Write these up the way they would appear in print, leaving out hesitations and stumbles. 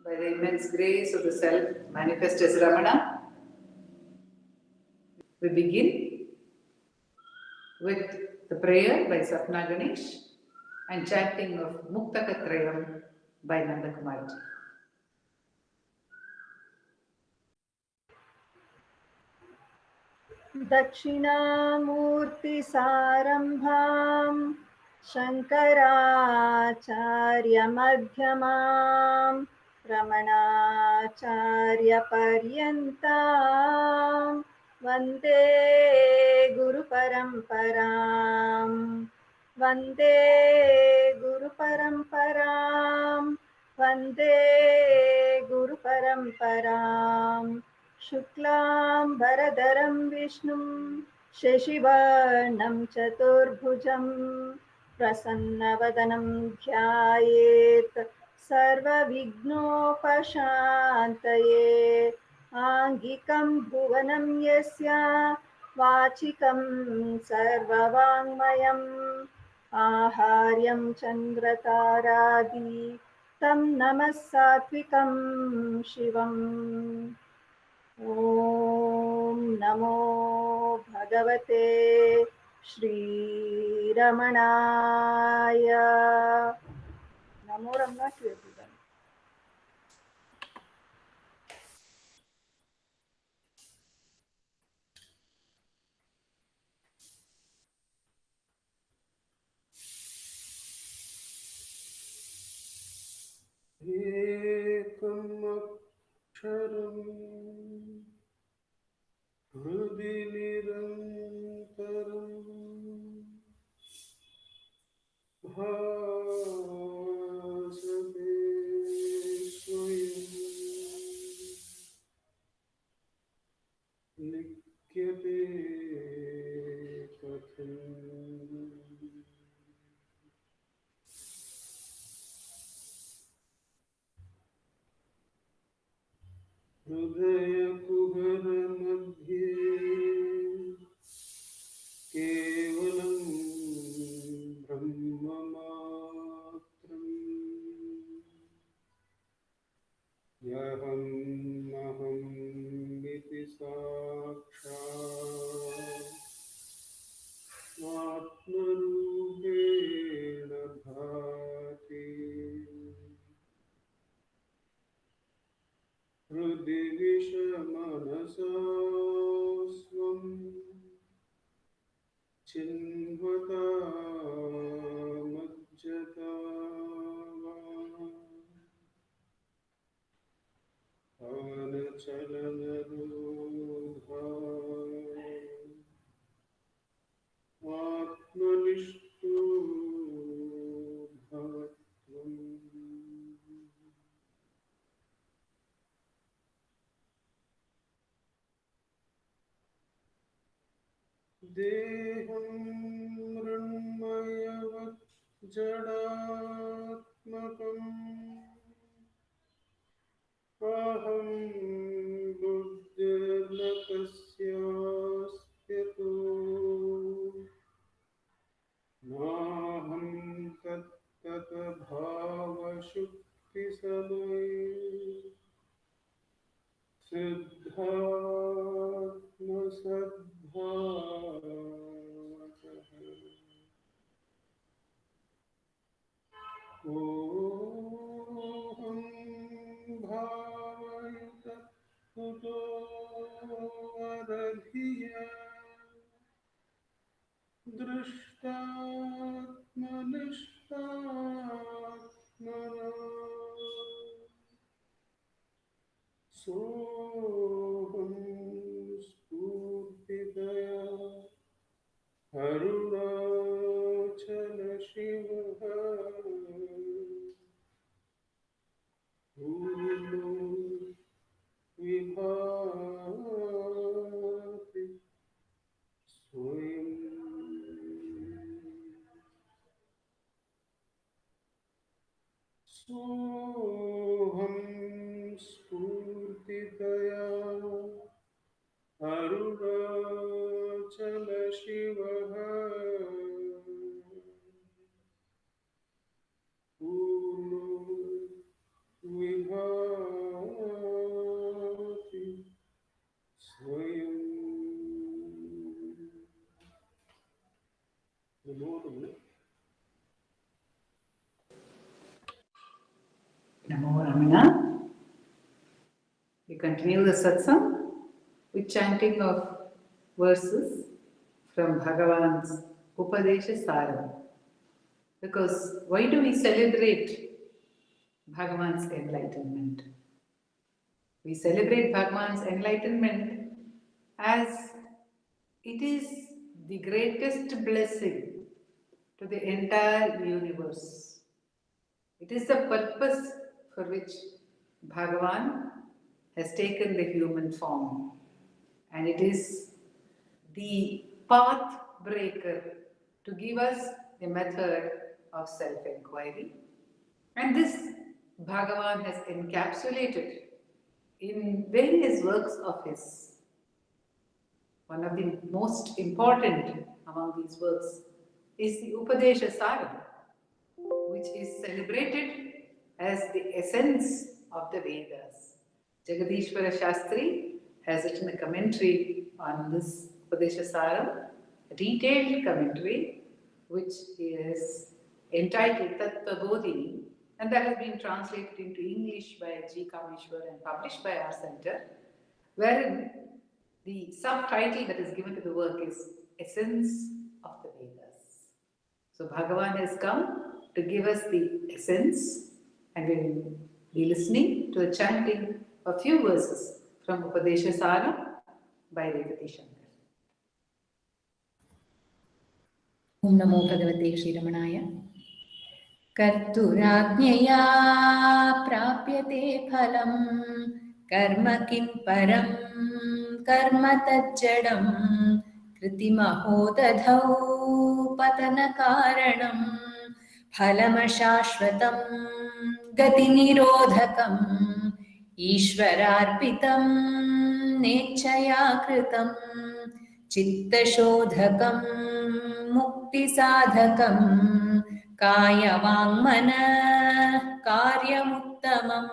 By the immense grace of the Self manifest as Ramana, we begin with the prayer by Sapna Ganesh and chanting of Muktakatrayam by Nanda Kumarji. दक्षिणामूर्तिसारम्भां शङ्कराचार्यमध्यमां रमणाचार्यपर्यन्तां वन्दे गुरुपरम्परां वन्दे गुरुपरम्परां वन्दे गुरुपरम्पराम् शुक्लां वरदरं विष्णुं शशिवर्णं चतुर्भुजं प्रसन्नवदनं ध्यायेत् सर्वविघ्नोपशान्तये आङ्गिकं भुवनं यस्य वाचिकं सर्ववाङ्मयम् आहार्यं चन्द्रतारादि तं नमः सात्विकं शिवम् ॐ नमो भगवते श्रीरमणाय नमो रमणा to everyone. एकमक्षरम् हृदि निरन्तरम् भासते स्वयं लिख्यते कथम् हृदयकुहरमध्ये केवलं ब्रह्ममात्रम् यहमहमिति साक्षात् आत्मरूपेण भाति हृदि विषमनसा स्वं चिन्वता मज्जता वा आनचलनरोधा आत्मनिष्ठो भवत्वम् देहं मृण्मयवत् जडात्मकम् अहं बुद्धिर्न तस्यास्त्यतो नाहं तत्तद्भावशुक्तिसमये सिद्धात्मसद्भावतः कोऽहं भावयुतः कुतो वदधिया दृष्टात्मनिष्टात्मना सोऽहं स्फूर्तितया अरुणाचलशिवः पूर्णो विभाति स्वयं सोऽहं स्फूर्तितया अरुणाचलशिवः पूर्णो विभाति Namo Ramana. We continue the satsang with chanting of verses from Bhagavan's Upadesha Saram. Because why do we celebrate Bhagavan's enlightenment? We celebrate Bhagavan's enlightenment as it is the greatest blessing to the entire universe. It is the purpose for which Bhagavan has taken the human form, and it is the path breaker to give us the method of self-inquiry. And this Bhagavan has encapsulated in various works of his. One of the most important among these works is the Upadesha Saram, which is celebrated as the essence of the Vedas. Jagadishwara Shastri has written a commentary on this Upadesha Saram, a detailed commentary, which is entitled Tattva Bodhini, and that has been translated into English by G. Kameshwar and published by our center, wherein the subtitle that is given to the work is Essence of the Vedas. So Bhagavan has come to give us the essence, and we will be listening to the chanting of few verses from Upadesha Saram by Revathi Shankar. Om Namo Bhagavate Shri Ramanaya. कर्तुराज्ञया प्राप्यते फलं कर्म किं परं कर्म तज्जडं कृतिमहो दधौ पतनकारणं फलमशाश्वतं गतिनिरोधकम् ईश्वरार्पितं नेच्छया कृतं चित्तशोधकं मुक्तिसाधकम् कायवाङ्मनः कार्यमुत्तमम्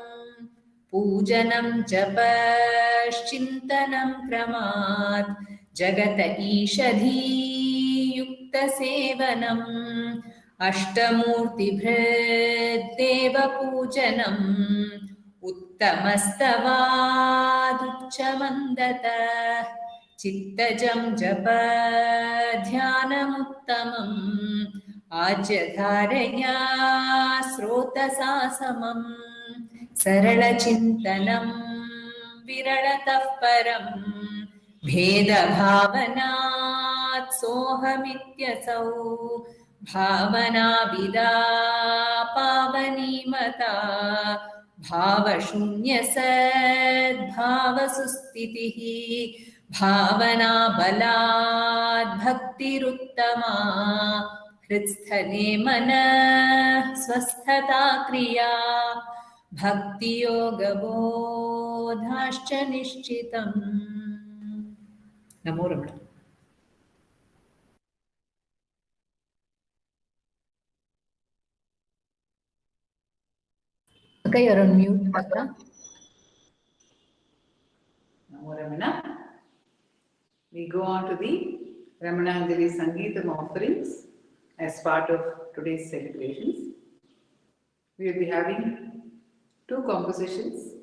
पूजनं जपश्चिन्तनं क्रमात् जगत ईषधीयुक्तसेवनम् अष्टमूर्तिभृद्देवपूजनम् उत्तमस्तवादुच्चमन्दतः चित्तजं जप ध्यानमुत्तमम् आज्यधारया स्रोतसा समम् सरलचिन्तनं विरलतः परम् भेदभावनात् सोऽहमित्यसौ भावनाविदा पावनीमता भावशून्यसद्भावसुस्थितिः भावनाबलात् भक्तिरुत्तमा हृत्स्थले मनः स्वस्थता क्रिया भक्तियोगबोधाश्च निश्चितम्. नमो रमण. Okay, you're on mute, Bhakta. Namo Ramana. We go on to the Ramananjali Sangeetam offerings as part of today's celebrations. We will be having two compositions.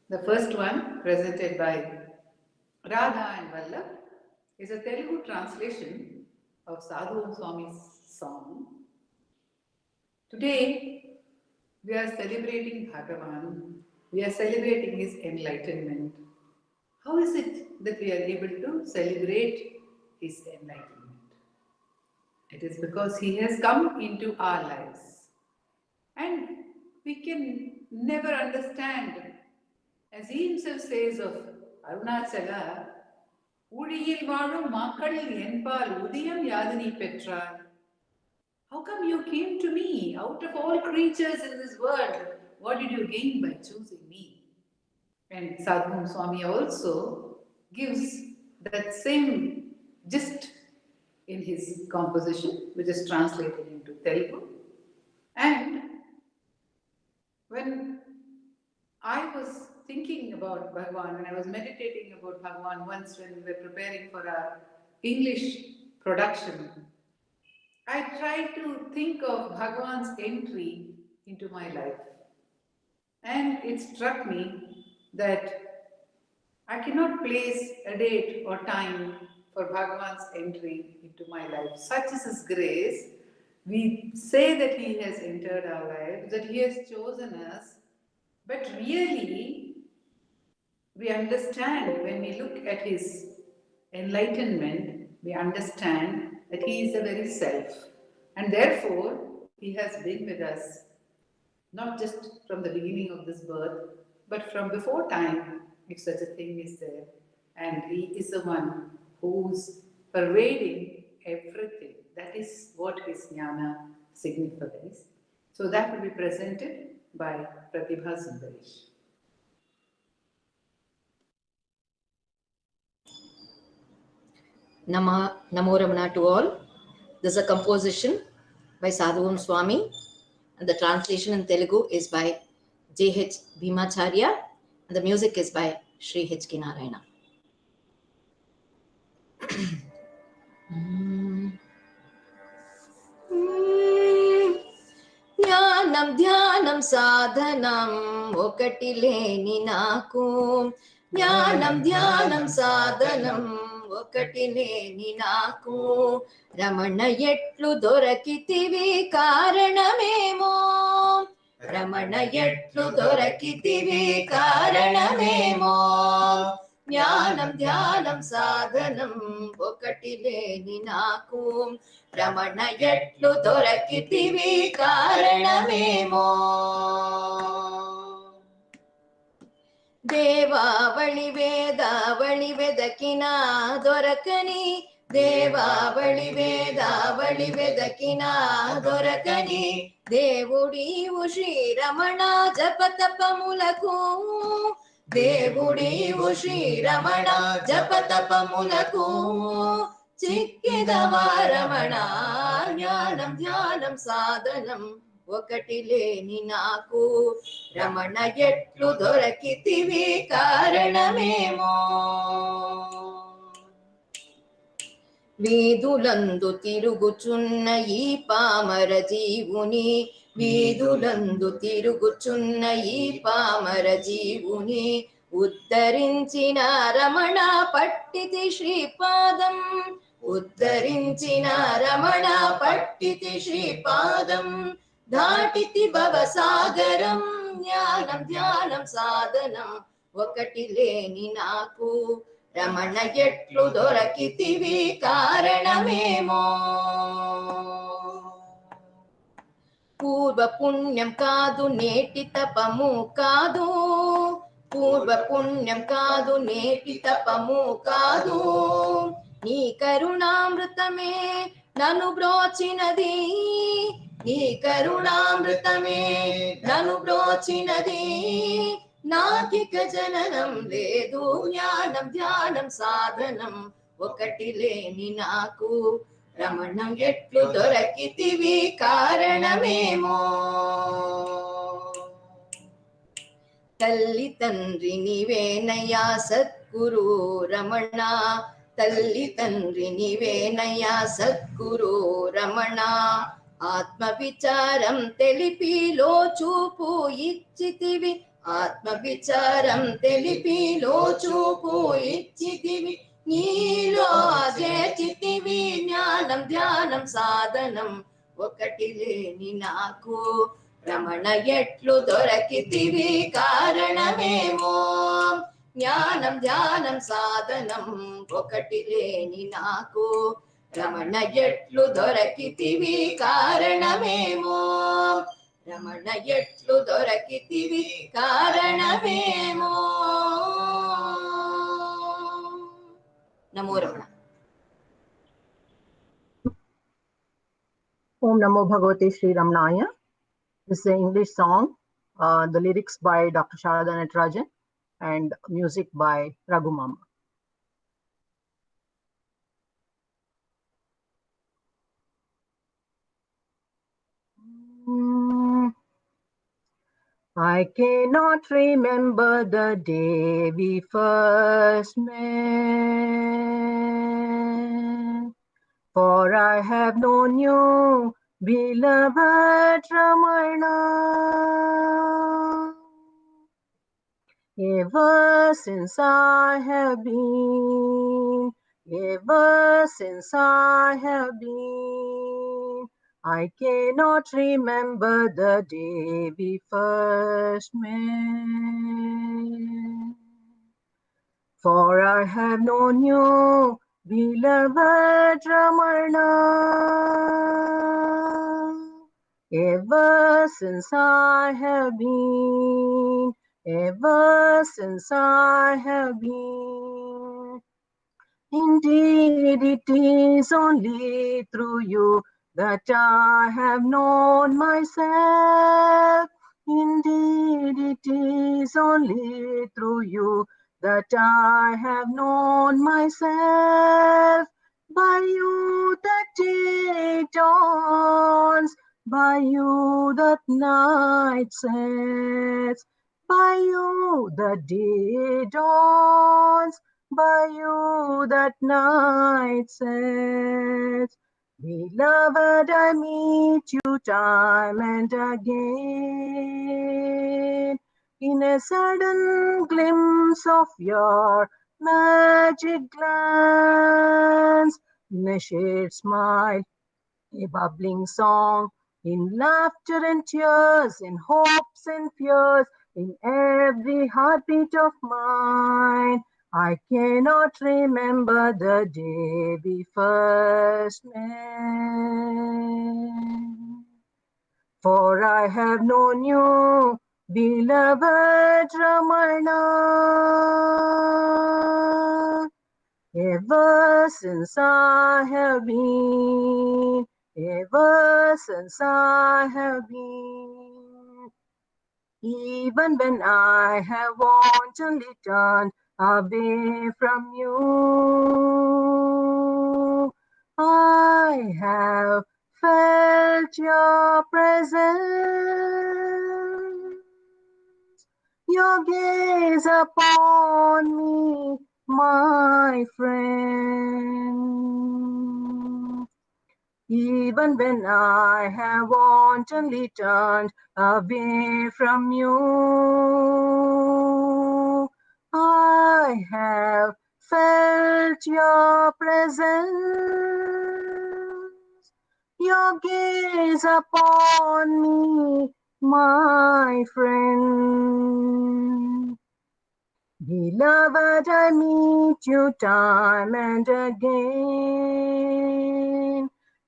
The first one, presented by Radha and Vallabh, is a Telugu translation of Sadhu Swami's song. Today, we are celebrating Bhagavan. We are celebrating his enlightenment. How is it that we are able to celebrate his enlightenment? It is because he has come into our lives. And we can never understand, as he himself says of Arunachala, Udiyil vaazhum makkal enpaal udiyam yadani petra. How come you came to me? Out of all creatures in this world, what did you gain by choosing me? And Sadhu Swami also gives that same gist in his composition, which is translated into Telugu. And when I was thinking about Bhagavan, when I was meditating about Bhagavan once when we were preparing for our English production, I tried to think of Bhagavan's entry into my life. And it struck me that I cannot place a date or time for Bhagavan's entry into my life. Such is His grace. We say that He has entered our lives, that He has chosen us, but really we understand when we look at His enlightenment, we understand that He is the very self. And therefore, He has been with us not just from the beginning of this birth, but from before time, if such a thing is there. And He is the one who's pervading everything. That is what His jnana signifies. So that will be presented by Pratibha Sundaresh. Namo Ramana to all. This is a composition by Sadhuvam Swami, and the translation in Telugu is by J.H. Bhimacharya, and the music is by Sri H.K. Narayana. జ్ఞానం ధ్యానం సాధనం ఒకటి లేని నాకు జ్ఞానం ధ్యానం సాధనం ఒకటి లేని నాకు రమణ ఎట్లు దొరకితివి కారణమేమో రమణ ఎట్లు దొరకితివి కారణమేమో జ్ఞానం ధ్యానం సాధనం ఒకటి లేని నాకు రమణ ఎట్లు దొరకితివి కారణమేమో దేవావళి వేదావళి వెదకినా దొరకని దేవావళి వేదావళి వెదకినా దొరకని దేవుడీవు శ్రీరమణ జపతపములకు దేవుడీవు శ్రీరమణ జపతపములకు చిక్కిదవా రమణ జ్ఞానం ధ్యానం సాధనం ఒకటి లేని నాకు రమణ ఎట్లు దొరకితివి కారణమేమో వీధులందు తిరుగుచున్న ఈ పామర జీవుని వీధులందు తిరుగుచున్న ఈ పామర జీవుని ఉద్ధరించిన రమణ పట్టితి శ్రీపాదం ఉద్ధరించిన రమణ పట్టితి శ్రీపాదం దాటితి భవసాగరం జ్ఞానం ధ్యానం సాధనం ఒకటి లేని నాకు రమణ ఎట్లు దొరకితివి కారణమేమో పూర్వ పుణ్యం కాదు నేటి తపము కాదు పూర్వ పుణ్యం కాదు నేటి తపము కాదు నీ కరుణామృతమే నన్ను బ్రోచినది నీ కరుణామృతమే నన్ను బ్రోచినది నాకిక జననం లేదు జ్ఞానం ధ్యానం సాధనం ఒకటి లేని నాకు రమణం ఎట్లు దొరకితివి కారణమేమో తల్లి తండ్రి నీవేనయ్యా సద్గురు రమణ తల్లి తండ్రి నీవేనయ్యా సద్గురు రమణ ఆత్మ విచారం తెలిపి లో చూపు ఇచ్చితివి ఆత్మ విచారం తెలిపి లో చూపు ఇచ్చితివి నీలో చేచితివి జ్ఞానం ధ్యానం సాధనం ఒకటి లేని నాకు రమణ ఎట్లు దొరకితివి కారణమేమో జ్ఞానం ధ్యానం సాధనం ఒకటి లేని నాకు రమణ ఎట్లు దొరకితివి కారణమేమో రమణ ఎట్లు దొరకితివి కారణమేమో నమో Ramana Om Namo Bhagavate Sri Ramanaya. This is an English song. The lyrics by Dr. Sharada Natarajan and music by Raghu Mama. I cannot remember the day we first met, for I have known you, beloved Ramana. Ever since I have been, ever since I have been, I cannot remember the day we first met. For I have known you, beloved Ramana, ever since I have been, ever since I have been. Indeed, it is only through you that I have known myself. Indeed, it is only through you that I have known myself. By you that day dawns, by you that night sets, by you the day dawns, by you that night sets. Beloved, I meet you time and again in a sudden glimpse of your magic glance, in a shared smile, a bubbling song, in laughter and tears, in hopes and fears, in every heartbeat of mine. I cannot remember the day we first met. For I have known you, beloved Ramana, ever since I have been, ever since I have been. Even when I have wantonly turned away from you, I have felt your presence, your gaze upon me, my friend. Even when I have wantonly turned away from you, I have felt your presence, your gaze upon me, my friend. Beloved, I meet you time and again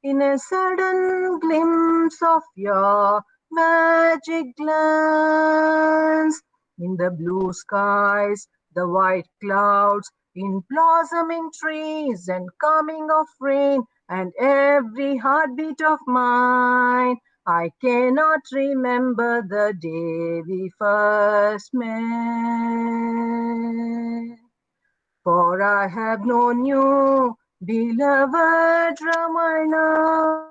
in a sudden glimpse of your magic glance, in the blue skies, the white clouds, in blossoming trees and coming of rain, and every heartbeat of mine. I cannot remember the day we first met. For I have known you, beloved Ramana,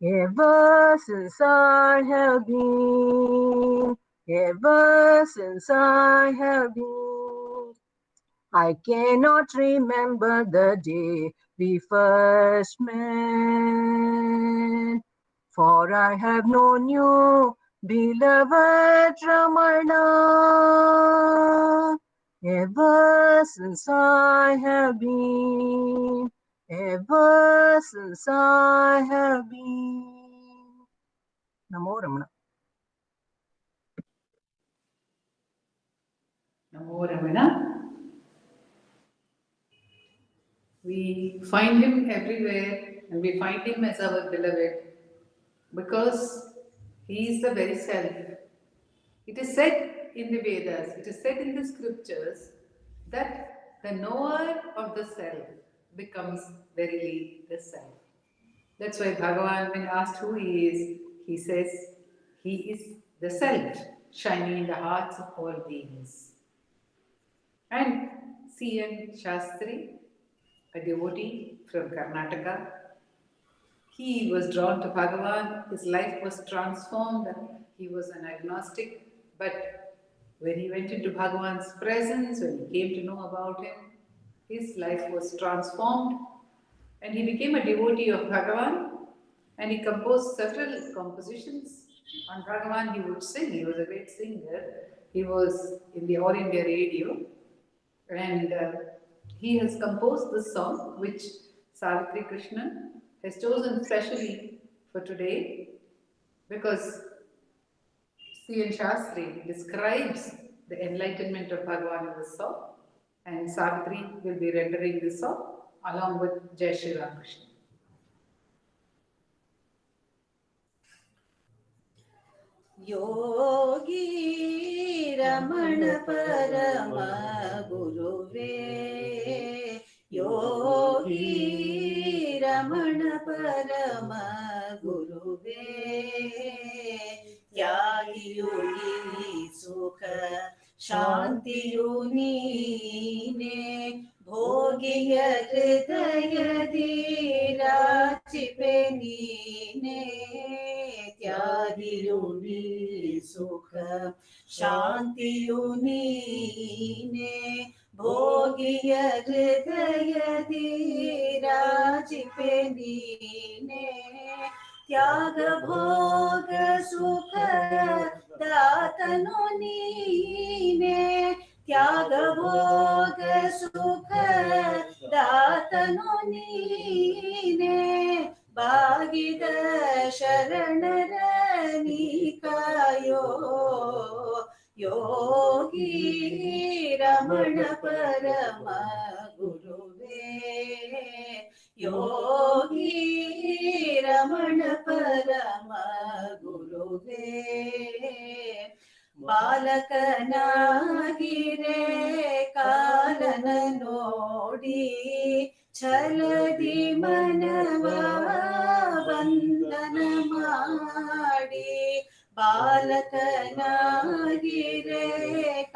ever since I have been, ever since I have been. I cannot remember the day we first met. For I have known you, beloved Ramana, ever since I have been, ever since I have been. Namo Ramana. Namo Ramana. We find him everywhere and we find him as our beloved because he is the very self. It is said in the Vedas, it is said in the scriptures that the knower of the self becomes verily the self. That's why Bhagavan, when asked who he is, he says he is the self shining in the hearts of all beings. And C.N. Shastri, a devotee from Karnataka, he was drawn to Bhagavan, his life was transformed, he was an agnostic, but when he went into Bhagavan's presence, when he came to know about him, his life was transformed and he became a devotee of Bhagavan and he composed several compositions On Bhagavan, he would sing. He was a great singer. He was in the All India Radio, and he has composed this song, which Savitri Krishnan has chosen specially for today, because C.N. Shastri describes the enlightenment of Bhagavan in this song, and Savitri will be rendering this song along with Jai Shri Ramakrishna. योगी रमण परम गुरुवे योगी रमण परम गुरुवे त्यागी योगी सुख शांति नीने भोगिय हृदय धीराचिपे नीने त्यागी योगी सुख शांति नीने भोगिय हृदय धीराचिपे नीने त्याग भोग सुख दातनु नीने त्याग भोग सुख दातनु नीने बागिद शरणर निकायो योगी रमण परम गुरुवे योगी रमण परम गुरुवे ಬಾಲಕನಾಗಿರೆ ಕಾಲನ ನೋಡಿ ಛಲದಿ ಮನವ ಬಂಧನ ಮಾಡಿ ಬಾಲಕನಾಗಿರೆ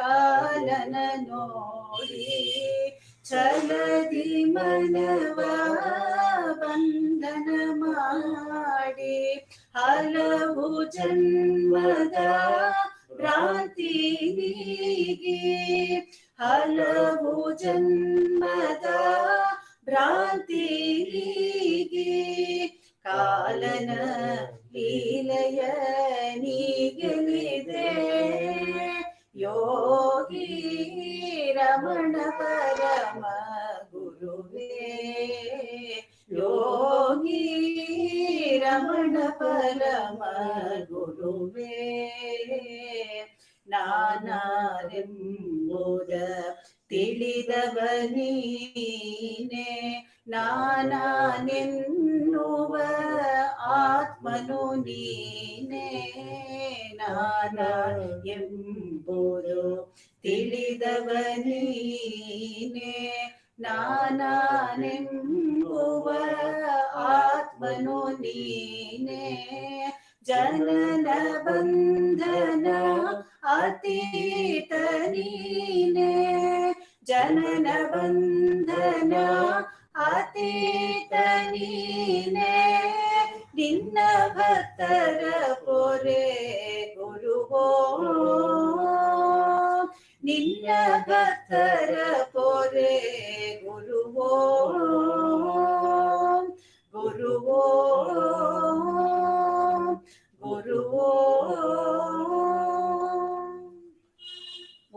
ಕಾಲನ ನೋಡಿ ಛಲದಿ ಮನವ ಬಂಧನ ಮಾಡಿ ಹಲವು ಜನ್ಮದ ಭ್ರಾಂತಿ ನೀಗಿ ಹಲವು ಜನ್ಮದ ಭ್ರಾಂತಿ ನೀಗಿ ಕಾಲನ ಲೀಲೆಯ ನೀಗಲಿದೆ ಯೋಗಿ ರಮಣ ಪರಮ ಗುರುವೇ ಯೋಗಿ ರಮಣ ಪರಮ ಗುರುವೇ ನಾನಾರೆಂಬುದ ತಿಳಿದವ ನೀನೆ ನಾನಾನೆನ್ನುವ ಆತ್ಮನು ನೀನೆ ನಾನ ಎಂಬುದು ತಿಳಿದವ ನೀನೆ ನಾನಾನೆಂಬುವ ಆತ್ಮನು ನೀನೆ ಜನನ ಬಂಧನ ಅತೀತ ನೀನೆ ಜನನ ಬಂಧನ ಅತೀತ ನೀನೆ ನಿನ್ನ ಭಕ್ತರ ಪೊರೆ ಗುರುವೋ ನಿನ್ನ ಭಕ್ತರ ಪೊರೆ ಗುರುವೋ ಗುರುವೋ ಗುರುವೋ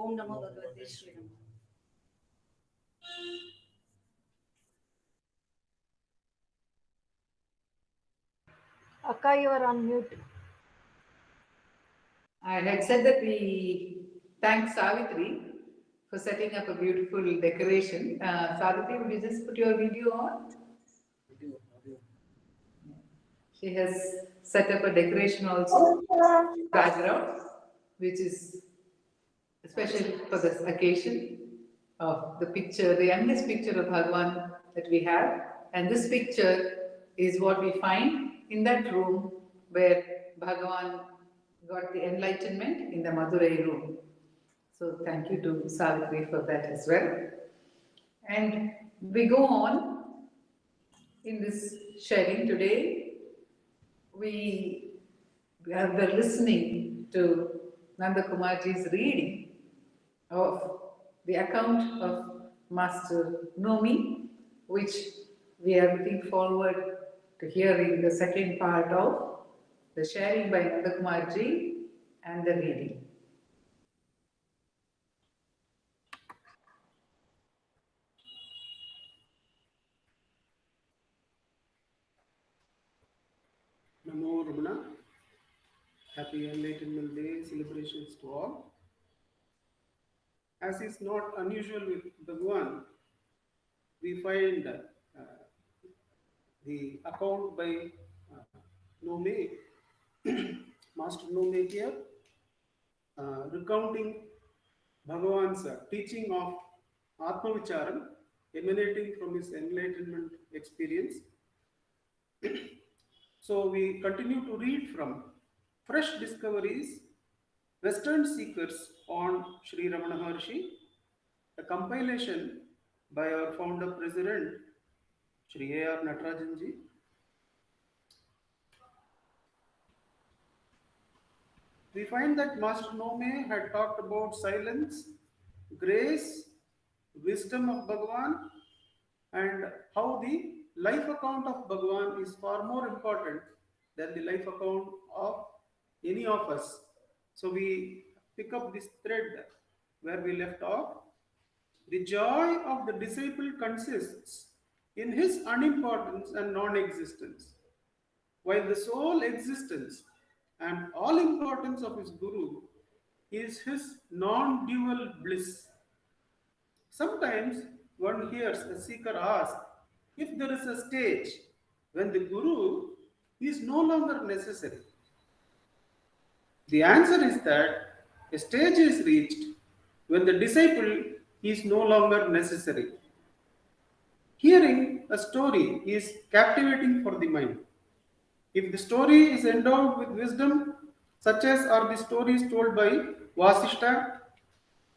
ಓಂ ನಮೋ ಭಗವತೆ Shriram. Akka, you are on mute. I had said that we thank Savitri for setting up a beautiful decoration. Savitri, would you just put your video on? She has set up a decoration also, background, which is special for this occasion of the picture, the youngest picture of Bhagavan that we have. And this picture is what we find in that room where Bhagavan got the enlightenment in the Madurai room. So thank you to Savitri for that as well. And we go on in this sharing today. We were listening to Nanda Kumarji's reading of the account of Master Nomi, which we are looking forward to hearing the second part of The sharing by Nandakumar ji and the reading. Namo Ramana. Happy Enlightenment Day celebrations to all. As is not unusual with Bhagwan, we find the account by Nome, Master Nome here, recounting Bhagavan's teaching of Atma Vicharam emanating from his enlightenment experience. So we continue to read from Fresh Discoveries, Western Seekers on Sri Ramana Maharshi, a compilation by our founder president, Sri A.R. Natarajanji. We find that Master Nome had talked about silence, grace, wisdom of Bhagavan, and how the life account of Bhagavan is far more important than the life account of any of us. So we pick up this thread where we left off. The joy of the disciple consists in his unimportance and non-existence, while the sole existence and all importance of his Guru is his non-dual bliss. Sometimes one hears a seeker ask if there is a stage when the Guru is no longer necessary. The answer is that a stage is reached when the disciple is no longer necessary. Hearing a story is captivating for the mind. If the story is endowed with wisdom, such as are the stories told by Vasishta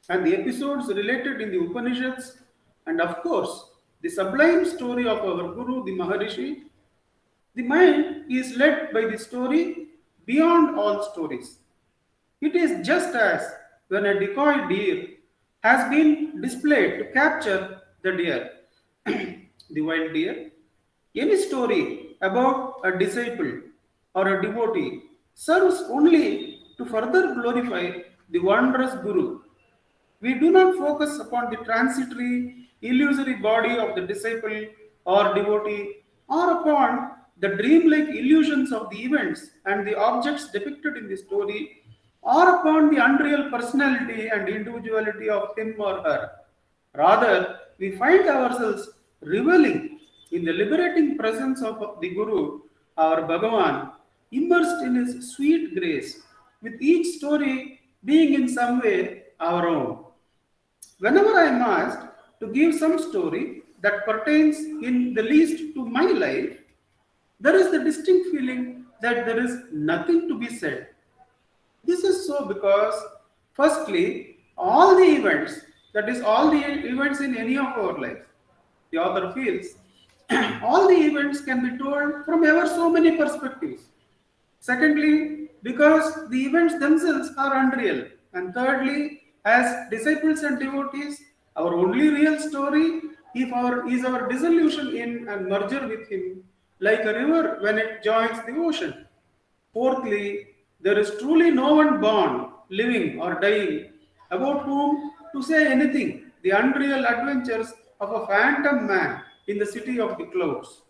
and the episodes related in the Upanishads, and of course, the sublime story of our Guru, the Maharishi, the mind is led by the story beyond all stories. It is just as when a decoy deer has been displayed to capture the deer, the wild deer. Any story about a disciple or a devotee serves only to further glorify the wondrous Guru. We do not focus upon the transitory, illusory body of the disciple or devotee, or upon the dreamlike illusions of the events and the objects depicted in the story, or upon the unreal personality and individuality of him or her. Rather, we find ourselves reveling in the liberating presence of the Guru, our Bhagavan, immersed in his sweet grace, with each story being in some way our own. Whenever I am asked to give some story that pertains in the least to my life, there is the distinct feeling that there is nothing to be said. This is so because, firstly, all the events, that is, all the events in any of our lives, the author feels, all the events can be told from ever so many perspectives. Secondly, because the events themselves are unreal. And thirdly, as disciples and devotees, our only real story is our dissolution in and merger with him, like a river when it joins the ocean. Fourthly, there is truly no one born, living, or dying about whom to say anything, the unreal adventures of a phantom man in the city of the clouds.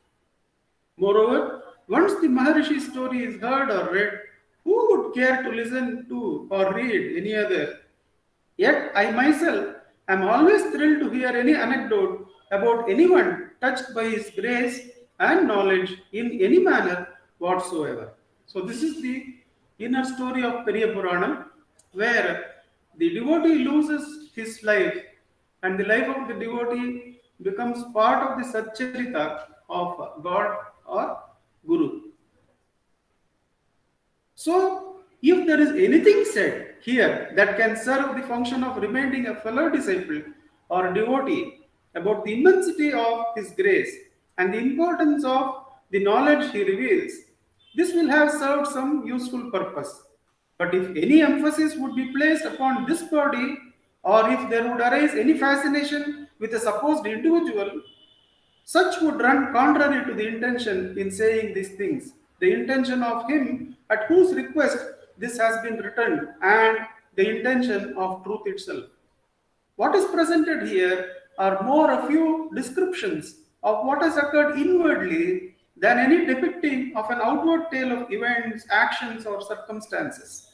Moreover, once the Maharishi's story is heard or read, who would care to listen to or read any other? Yet I myself am always thrilled to hear any anecdote about anyone touched by his grace and knowledge in any manner whatsoever. So this is the inner story of Periya Puranam, where the devotee loses his life and the life of the devotee becomes part of the Satcharita of God or Guru. So, if there is anything said here that can serve the function of reminding a fellow disciple or devotee about the immensity of his grace and the importance of the knowledge he reveals, this will have served some useful purpose. But if any emphasis would be placed upon this body, or if there would arise any fascination with a supposed individual, such would run contrary to the intention in saying these things, the intention of him at whose request this has been written, and the intention of truth itself. What is presented here are more a few descriptions of what has occurred inwardly than any depicting of an outward tale of events, actions, or circumstances.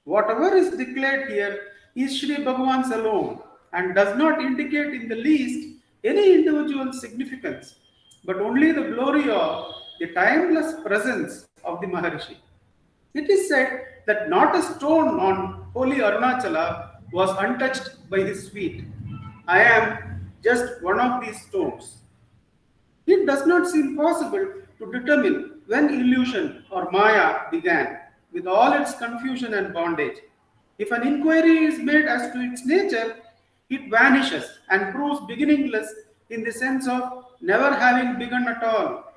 Whatever is declared here is Sri Bhagavan's alone and does not indicate in the least any individual significance, but only the glory of the timeless presence of the Maharishi. It is said that not a stone on holy Arunachala was untouched by his feet. I am just one of these stones. It does not seem possible to determine when illusion or Maya began, with all its confusion and bondage. If an inquiry is made as to its nature, it vanishes and proves beginningless in the sense of never having begun at all.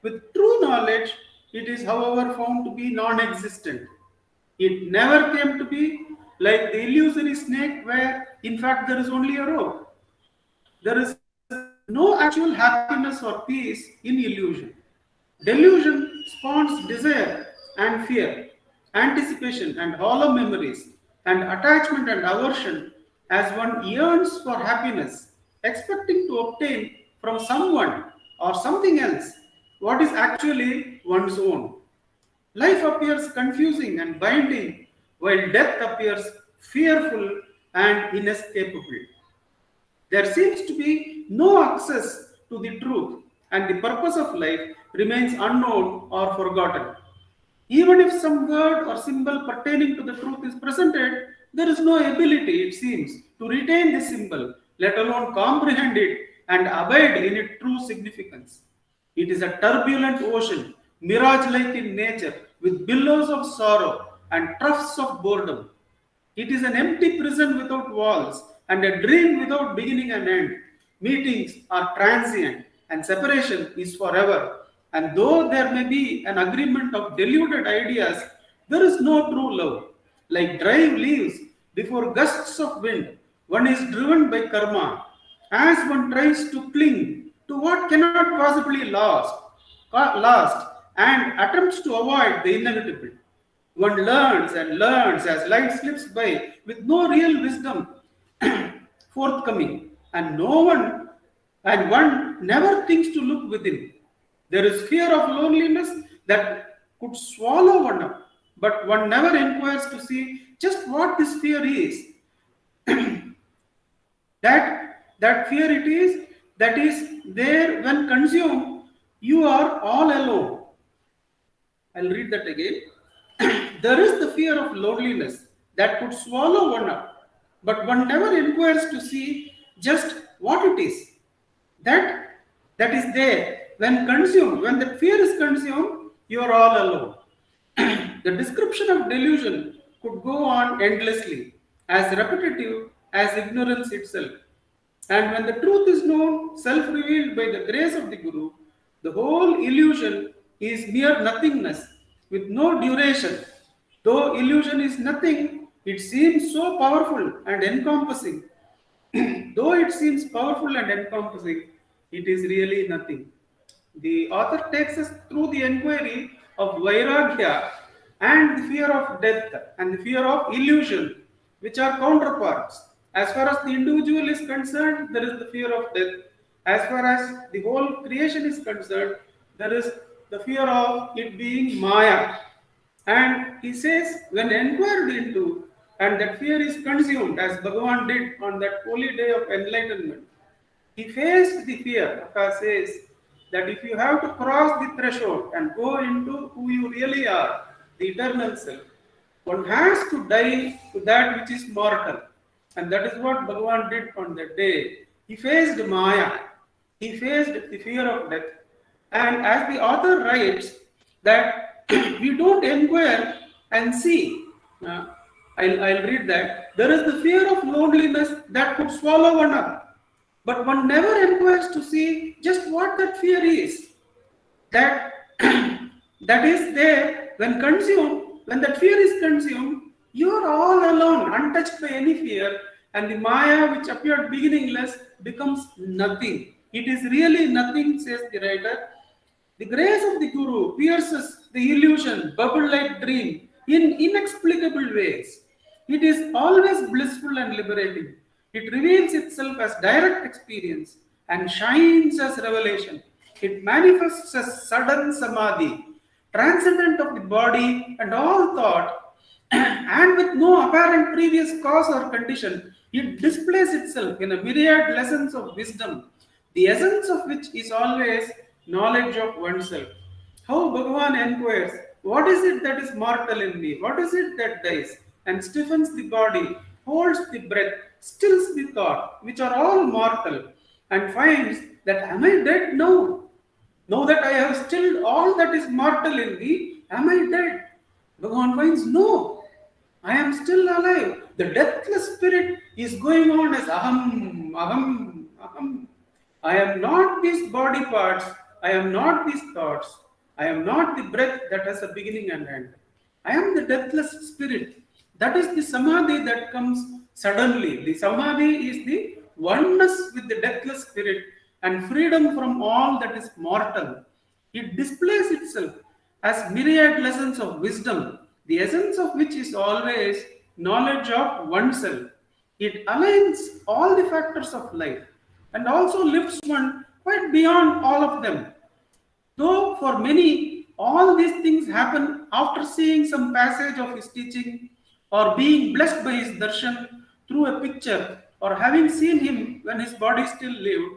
With true knowledge, it is, however, found to be non-existent. It never came to be, like the illusory snake where, in fact, there is only a rope. There is no actual happiness or peace in illusion. Delusion spawns desire and fear, anticipation and hollow memories, and attachment and aversion as one yearns for happiness, expecting to obtain from someone or something else what is actually one's own. Life appears confusing and binding, while death appears fearful and inescapable. There seems to be no access to the truth, and the purpose of life remains unknown or forgotten. Even if some word or symbol pertaining to the truth is presented, there is no ability, it seems, to retain the symbol, let alone comprehend it and abide in its true significance. It is a turbulent ocean, mirage-like in nature, with billows of sorrow and troughs of boredom. It is an empty prison without walls and a dream without beginning and end. Meetings are transient and separation is forever. And though there may be an agreement of deluded ideas, there is no true love. Like dry leaves before gusts of wind, one is driven by karma as one tries to cling to what cannot possibly last and attempts to avoid the inevitable. One learns and learns as life slips by with no real wisdom forthcoming, and one never thinks to look within. There is fear of loneliness that could swallow one up, but one never inquires to see just what this fear is. that fear it is that is there when consumed, you are all alone. I'll read that again. There is the fear of loneliness that could swallow one up, but one never inquires to see just what it is. That is there. When consumed, when that fear is consumed, you are all alone. The description of delusion could go on endlessly, as repetitive as ignorance itself. And when the truth is known, self-revealed by the grace of the Guru, the whole illusion is mere nothingness with no duration. Though illusion is nothing, it seems so powerful and encompassing. Though it seems powerful and encompassing, it is really nothing. The author takes us through the inquiry of Vairagya and the fear of death and the fear of illusion, which are counterparts. As far as the individual is concerned, there is the fear of death. As far as the whole creation is concerned, there is the fear of it being Maya. And he says, when inquired into, and that fear is consumed, as Bhagavan did on that holy day of enlightenment, he faced the fear. Akka says that if you have to cross the threshold and go into who you really are, the eternal self, one has to die to that which is mortal. And that is what Bhagavan did on that day. He faced Maya. He faced the fear of death. And as the author writes, that we don't inquire and see. I'll read that. There is the fear of loneliness that could swallow one up. But one never inquires to see just what that fear is. That is there when consumed, when that fear is consumed, you are all alone, untouched by any fear, and the Maya which appeared beginningless becomes nothing. It is really nothing, says the writer. The grace of the Guru pierces the illusion, bubble-like dream in inexplicable ways. It is always blissful and liberating. It reveals itself as direct experience and shines as revelation. It manifests as sudden samadhi, transcendent of the body and all thought, and with no apparent previous cause or condition. It displays itself in a myriad lessons of wisdom, the essence of which is always knowledge of oneself. How Bhagavan inquires, what is it that is mortal in me? What is it that dies? And stiffens the body, holds the breath, stills the thought, which are all mortal, and finds that am I dead? No. Now that I have stilled all that is mortal in me, am I dead? Bhagavan finds no. I am still alive. The deathless spirit is going on as aham, aham, aham. I am not these body parts. I am not these thoughts. I am not the breath that has a beginning and end. I am the deathless spirit. That is the samadhi that comes suddenly. The samadhi is the oneness with the deathless spirit and freedom from all that is mortal. It displays itself as myriad lessons of wisdom, the essence of which is always knowledge of oneself. It aligns all the factors of life and also lifts one quite beyond all of them. Though for many, all these things happen after seeing some passage of his teaching or being blessed by his darshan through a picture or having seen him when his body still lived,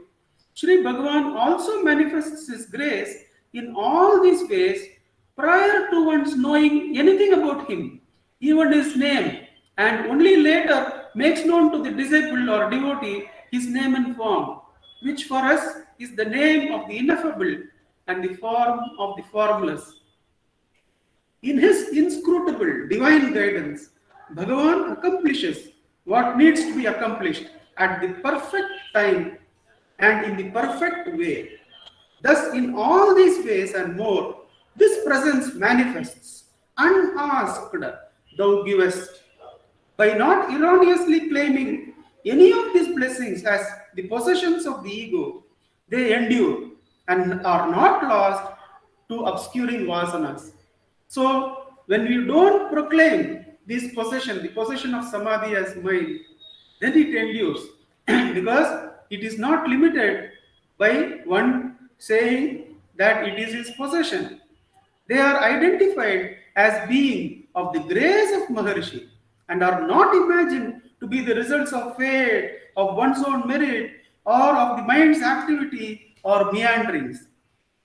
Sri Bhagavan also manifests his grace in all these ways prior to one's knowing anything about him, even his name, and only later makes known to the disciple or devotee his name and form, which for us is the name of the ineffable and the form of the formless. In his inscrutable divine guidance, Bhagavan accomplishes what needs to be accomplished at the perfect time and in the perfect way. Thus, in all these ways and more, this presence manifests, unasked, thou givest. By not erroneously claiming any of these blessings as the possessions of the ego, they endure and are not lost to obscuring vasanas. So, when we don't proclaim this possession, the possession of samadhi as mine, then it endures because it is not limited by one saying that it is his possession. They are identified as being of the grace of Maharishi and are not imagined to be the results of fate, of one's own merit, or of the mind's activity or meanderings.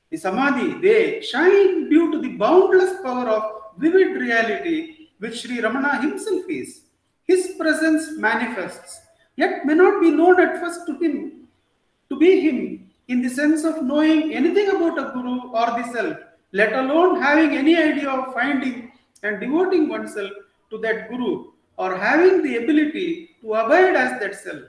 The samadhi, they shine due to the boundless power of vivid reality which Sri Ramana himself is. His presence manifests, yet may not be known at first to him, to be him in the sense of knowing anything about a guru or the self, let alone having any idea of finding and devoting oneself to that guru or having the ability to abide as that self.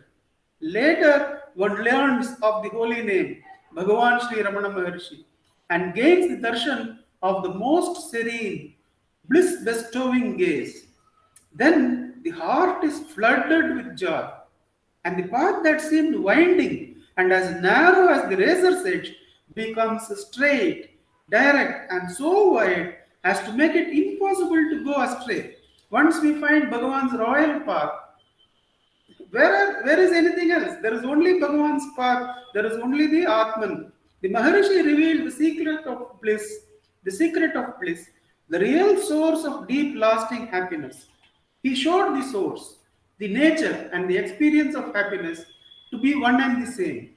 Later, one learns of the holy name, Bhagavan Sri Ramana Maharshi, and gains the darshan of the most serene, bliss-bestowing gaze. Then the heart is flooded with joy, and the path that seemed winding and as narrow as the razor's edge becomes straight, direct, and so wide as to make it impossible to go astray. Once we find Bhagavan's royal path, where is anything else? There is only Bhagavan's path, there is only the Atman. The Maharishi revealed the secret of bliss, the real source of deep lasting happiness. He showed the source, the nature and the experience of happiness to be one and the same.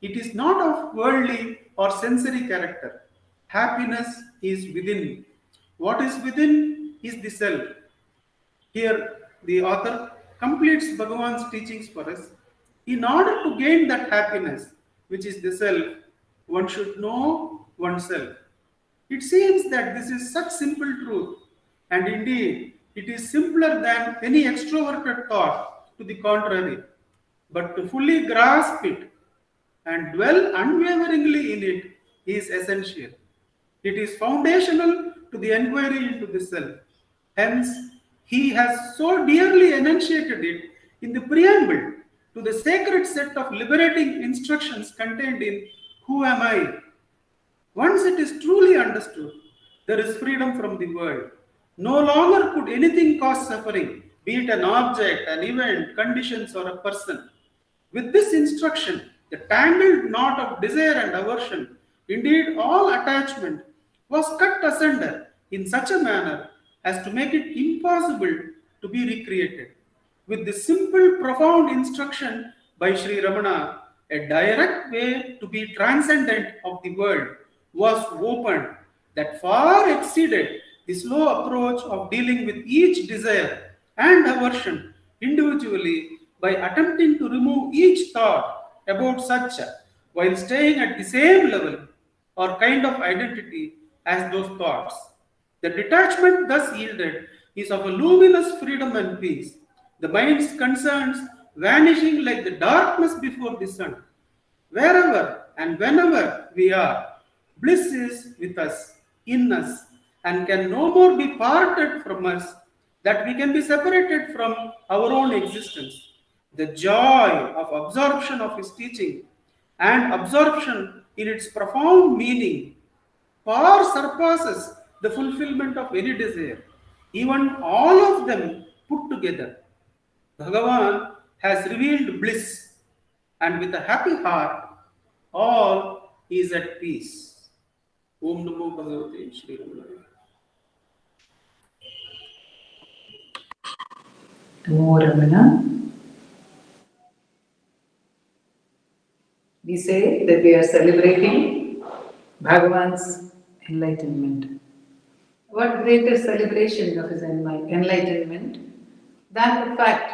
It is not of worldly or sensory character. Happiness is within. What is within is the self. Here the author completes Bhagavan's teachings for us. In order to gain that happiness, which is the self, one should know oneself. It seems that this is such simple truth, and indeed it is simpler than any extroverted thought to the contrary. But to fully grasp it and dwell unwaveringly in it is essential. It is foundational to the inquiry into the self. Hence, he has so dearly enunciated it in the preamble to the sacred set of liberating instructions contained in Who Am I? Once it is truly understood, there is freedom from the world. No longer could anything cause suffering, be it an object, an event, conditions, or a person. With this instruction, the tangled knot of desire and aversion, indeed all attachment, was cut asunder in such a manner as to make it impossible to be recreated. With this simple, profound instruction by Sri Ramana, a direct way to be transcendent of the world was opened that far exceeded the slow approach of dealing with each desire and aversion individually by attempting to remove each thought about such while staying at the same level or kind of identity as those thoughts. The detachment thus yielded is of a luminous freedom and peace, the mind's concerns vanishing like the darkness before the sun. Wherever and whenever we are, bliss is with us, in us, and can no more be parted from us, that we can be separated from our own existence. The joy of absorption of his teaching and absorption in its profound meaning far surpasses the fulfillment of any desire, even all of them put together. Bhagavan has revealed bliss, and with a happy heart, all is at peace. Om Namo Bhagavate Shri Ramanaya. Namo Ramana. We say that we are celebrating Bhagavan's enlightenment. What greater celebration of his enlightenment than the fact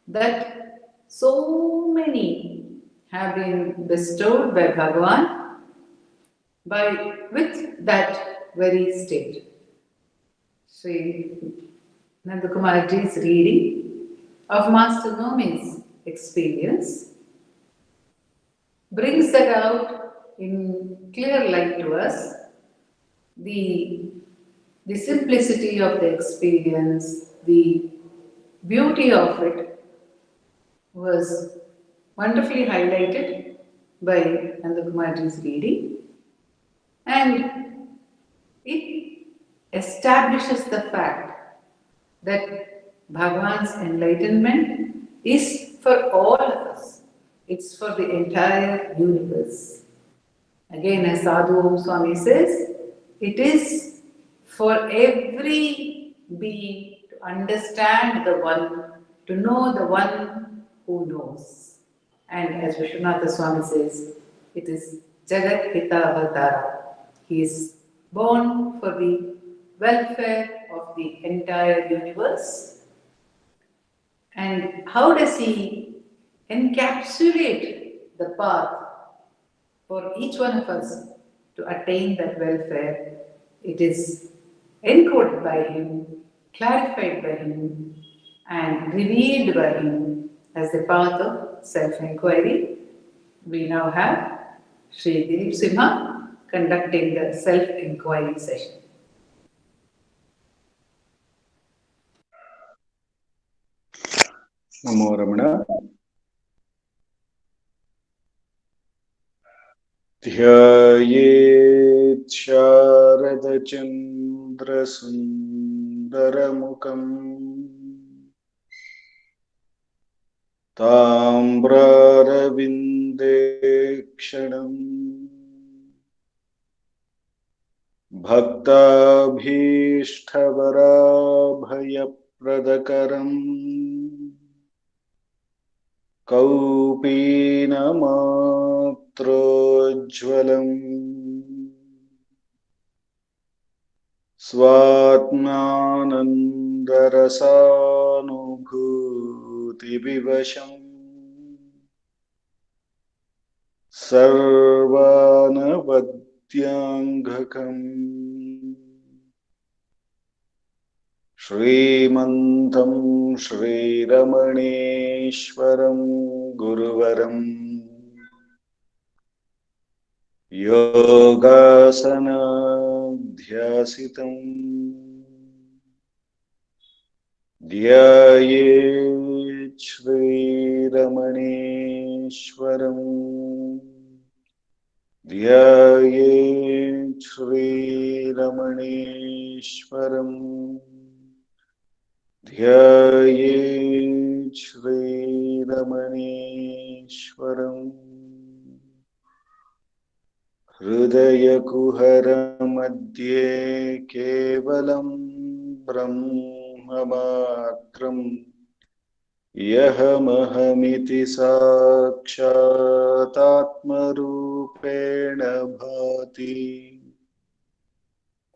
that so many have been bestowed by Bhagavan with that very state. Sri Nandakumarji's reading of Master Nomi's experience brings that out in clear light to us, the simplicity of the experience, the beauty of it was wonderfully highlighted by Nandakumarji's reading, and it establishes the fact that Bhagavan's enlightenment is for all of us. It's for the entire universe. Again, as Sadhu Om Swami says, it is for every being to understand the one, to know the one who knows. And as Vishwanatha Swami says, it is Jagat Hitavatara. He is born for the welfare of the entire universe. And how does he encapsulate the path for each one of us to attain that welfare? It is encoded by him, clarified by him, and revealed by him as the path of self-inquiry. We now have Sri Dilip Simha conducting the self-inquiry session. Namo Ramana. Dhyayet Sharadachandra Sundaramukam Tambraravinde Kshanam Bhaktabhishtavarabhayapradakaram Kaupinamatrojvalam Swatmanandarasanubhuti Sarvanavadyangakam Shrimantam Shri Ramaneshwaram Guruvaram Yogasana Dhyasitam Dhyayet Shri Ramaneshwaram Dhyayet Shri श्रीरमणेश्वरम् ध्यायेत् श्रीरमणेश्वरम् हृदयकुहरमध्ये केवलं ब्रह्ममात्रम् यहमहमिति साक्षातात्मरूपेण भाति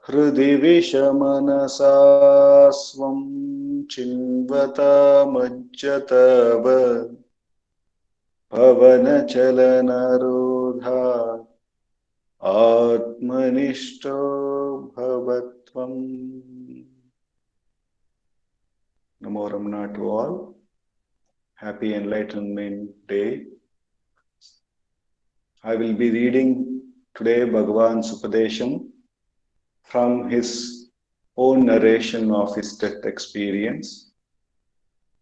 हृदि विषमनसा स्वं चिन्वतामज्जतव पवनचलनरोधात् आत्मनिष्ठो भवत्वम्. Namo Ramana to all. Happy Enlightenment Day. I will be reading today Bhagavan's Upadesham from his own narration of his death experience.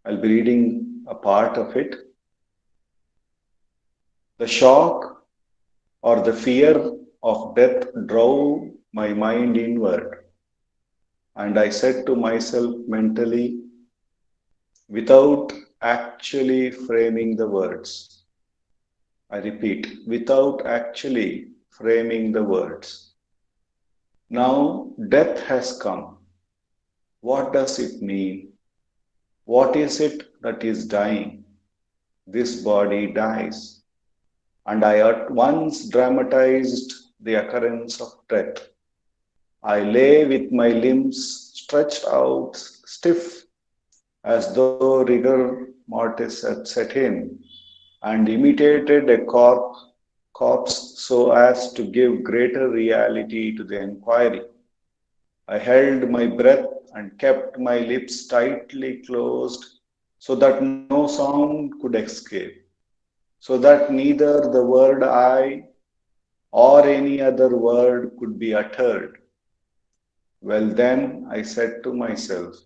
I'll be reading a part of it. The shock or the fear of death drove my mind inward, and I said to myself mentally, without actually framing the words. I repeat, without actually framing the words. Now death has come. What does it mean? What is it that is dying? This body dies. And I at once dramatized the occurrence of death. I lay with my limbs stretched out stiff as though rigor mortis had set in, and imitated a corpse so as to give greater reality to the inquiry. I held my breath and kept my lips tightly closed so that no sound could escape, so that neither the word I or any other word could be uttered. Well, then I said to myself,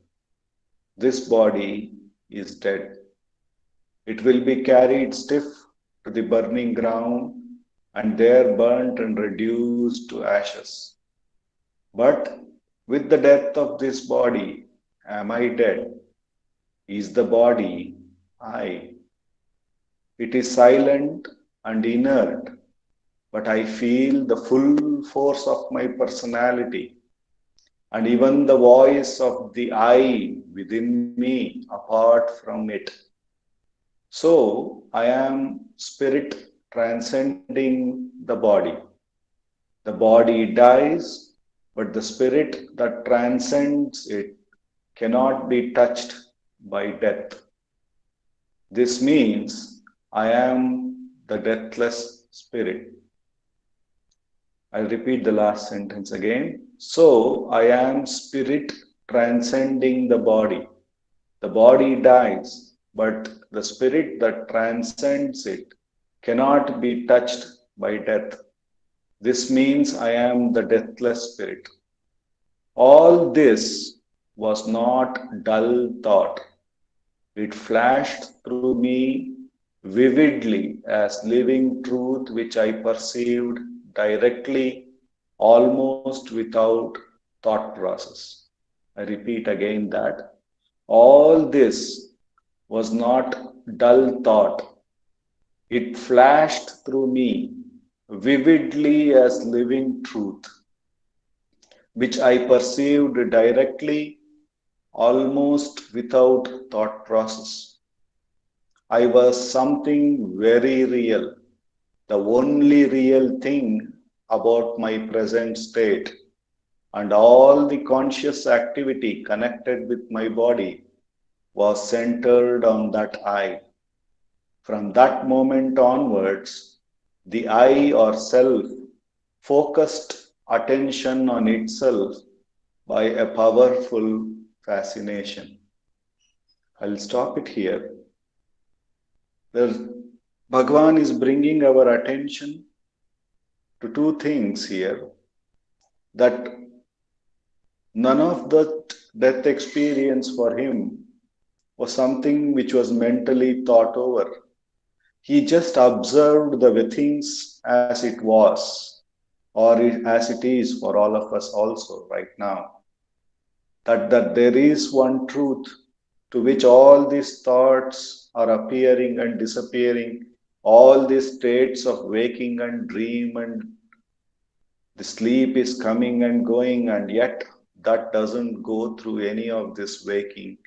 this body is dead. It will be carried stiff to the burning ground and there burnt and reduced to ashes. But with the death of this body, am I dead? Is the body I? It is silent and inert, but I feel the full force of my personality and even the voice of the I within me apart from it. So I am spirit transcending the body. The body dies, but the spirit that transcends it cannot be touched by death. This means I am the deathless spirit. I'll repeat the last sentence again. So I am spirit transcending the body. The body dies, but the spirit that transcends it cannot be touched by death. This means I am the deathless spirit. All this was not dull thought. It flashed through me vividly as living truth which I perceived directly, almost without thought process. I repeat again that all this was not dull thought. It flashed through me vividly as living truth, which I perceived directly, almost without thought process. I was something very real, the only real thing about my present state, and all the conscious activity connected with my body was centered on that I. From that moment onwards, the I or self focused attention on itself by a powerful fascination. I'll stop it here. Bhagavan is bringing our attention to two things here, that none of the death experience for him was something which was mentally thought over. He just observed the things as it was. or as it is for all of us also right now, that there is one truth to which all these thoughts are appearing and disappearing, all these states of waking and dream, and the sleep is coming and going, and yet that doesn't go through any of this waking.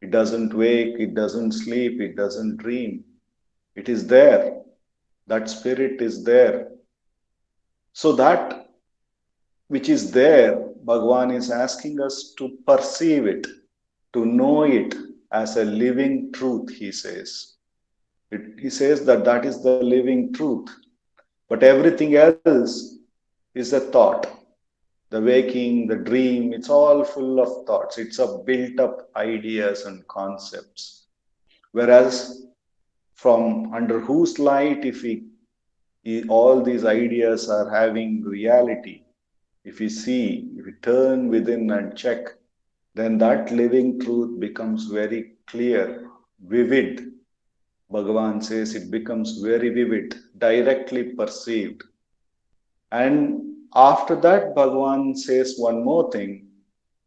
It doesn't wake, it doesn't sleep, it doesn't dream. It is there. That spirit is there. So that which is there, Bhagavan is asking us to perceive it, to know it as a living truth, he says. He says that that is the living truth. But everything else is a thought. The waking, the dream, it's all full of thoughts. It's a built up ideas and concepts. Whereas from under whose light, if all these ideas are having reality, if we see, if we turn within and check, then that living truth becomes very clear, vivid. Bhagavan says it becomes very vivid, directly perceived. And after that, Bhagavan says one more thing.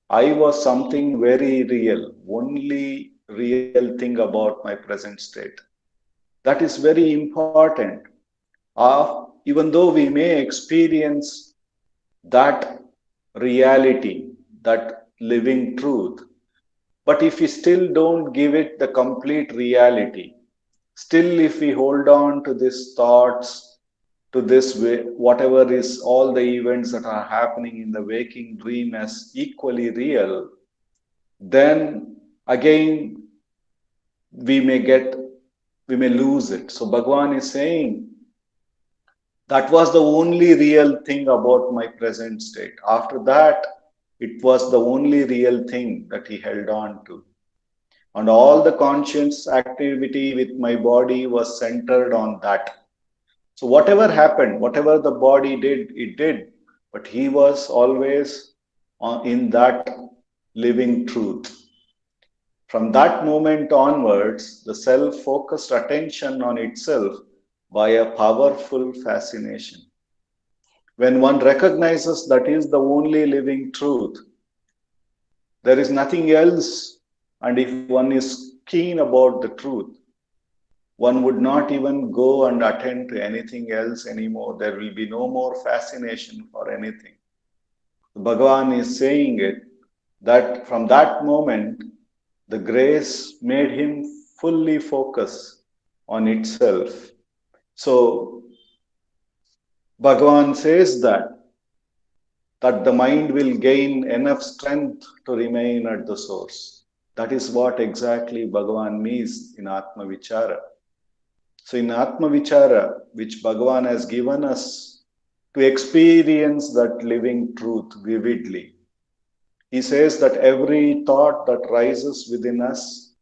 I was something very real, only real thing about my present state. That is very important. Even though we may experience that reality, that living truth, but if we still don't give it the complete reality, still if we hold on to these thoughts, to this way, whatever is all the events that are happening in the waking dream as equally real, then again we may lose it. So Bhagavan is saying that was the only real thing about my present state. After that, it was the only real thing that he held on to. And all the conscious activity with my body was centered on that. So whatever happened, whatever the body did, it did. But he was always in that living truth. From that moment onwards, the self focused attention on itself by a powerful fascination. When one recognizes that is the only living truth, there is nothing else, and if one is keen about the truth, one would not even go and attend to anything else anymore. There will be no more fascination for anything. Bhagavan is saying it, that from that moment, the grace made him fully focus on itself. So Bhagavan says that the mind will gain enough strength to remain at the source. That is what exactly Bhagavan means in Atma Vichara. So in Atma Vichara, which Bhagavan has given us to experience that living truth vividly, he says that every thought that rises within us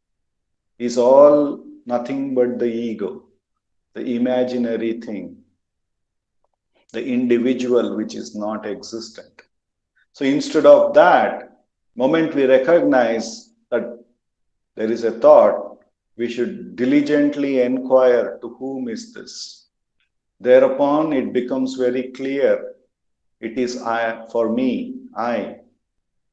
is all nothing but the ego, the imaginary thing, the individual which is not existent. So instead of that, moment we recognize that there is a thought, we should diligently inquire to whom is this. Thereupon it becomes very clear, it is I, for me, I.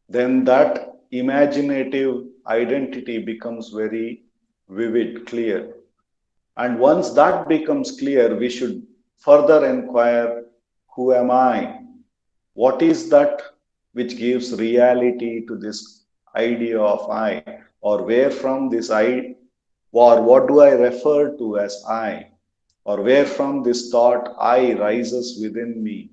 Then that imaginative identity becomes very vivid, clear. And once that becomes clear, we should further inquire, who am I? What is that which gives reality to this idea of I? Or where from this I, or what do I refer to as I? Or where from this thought I rises within me?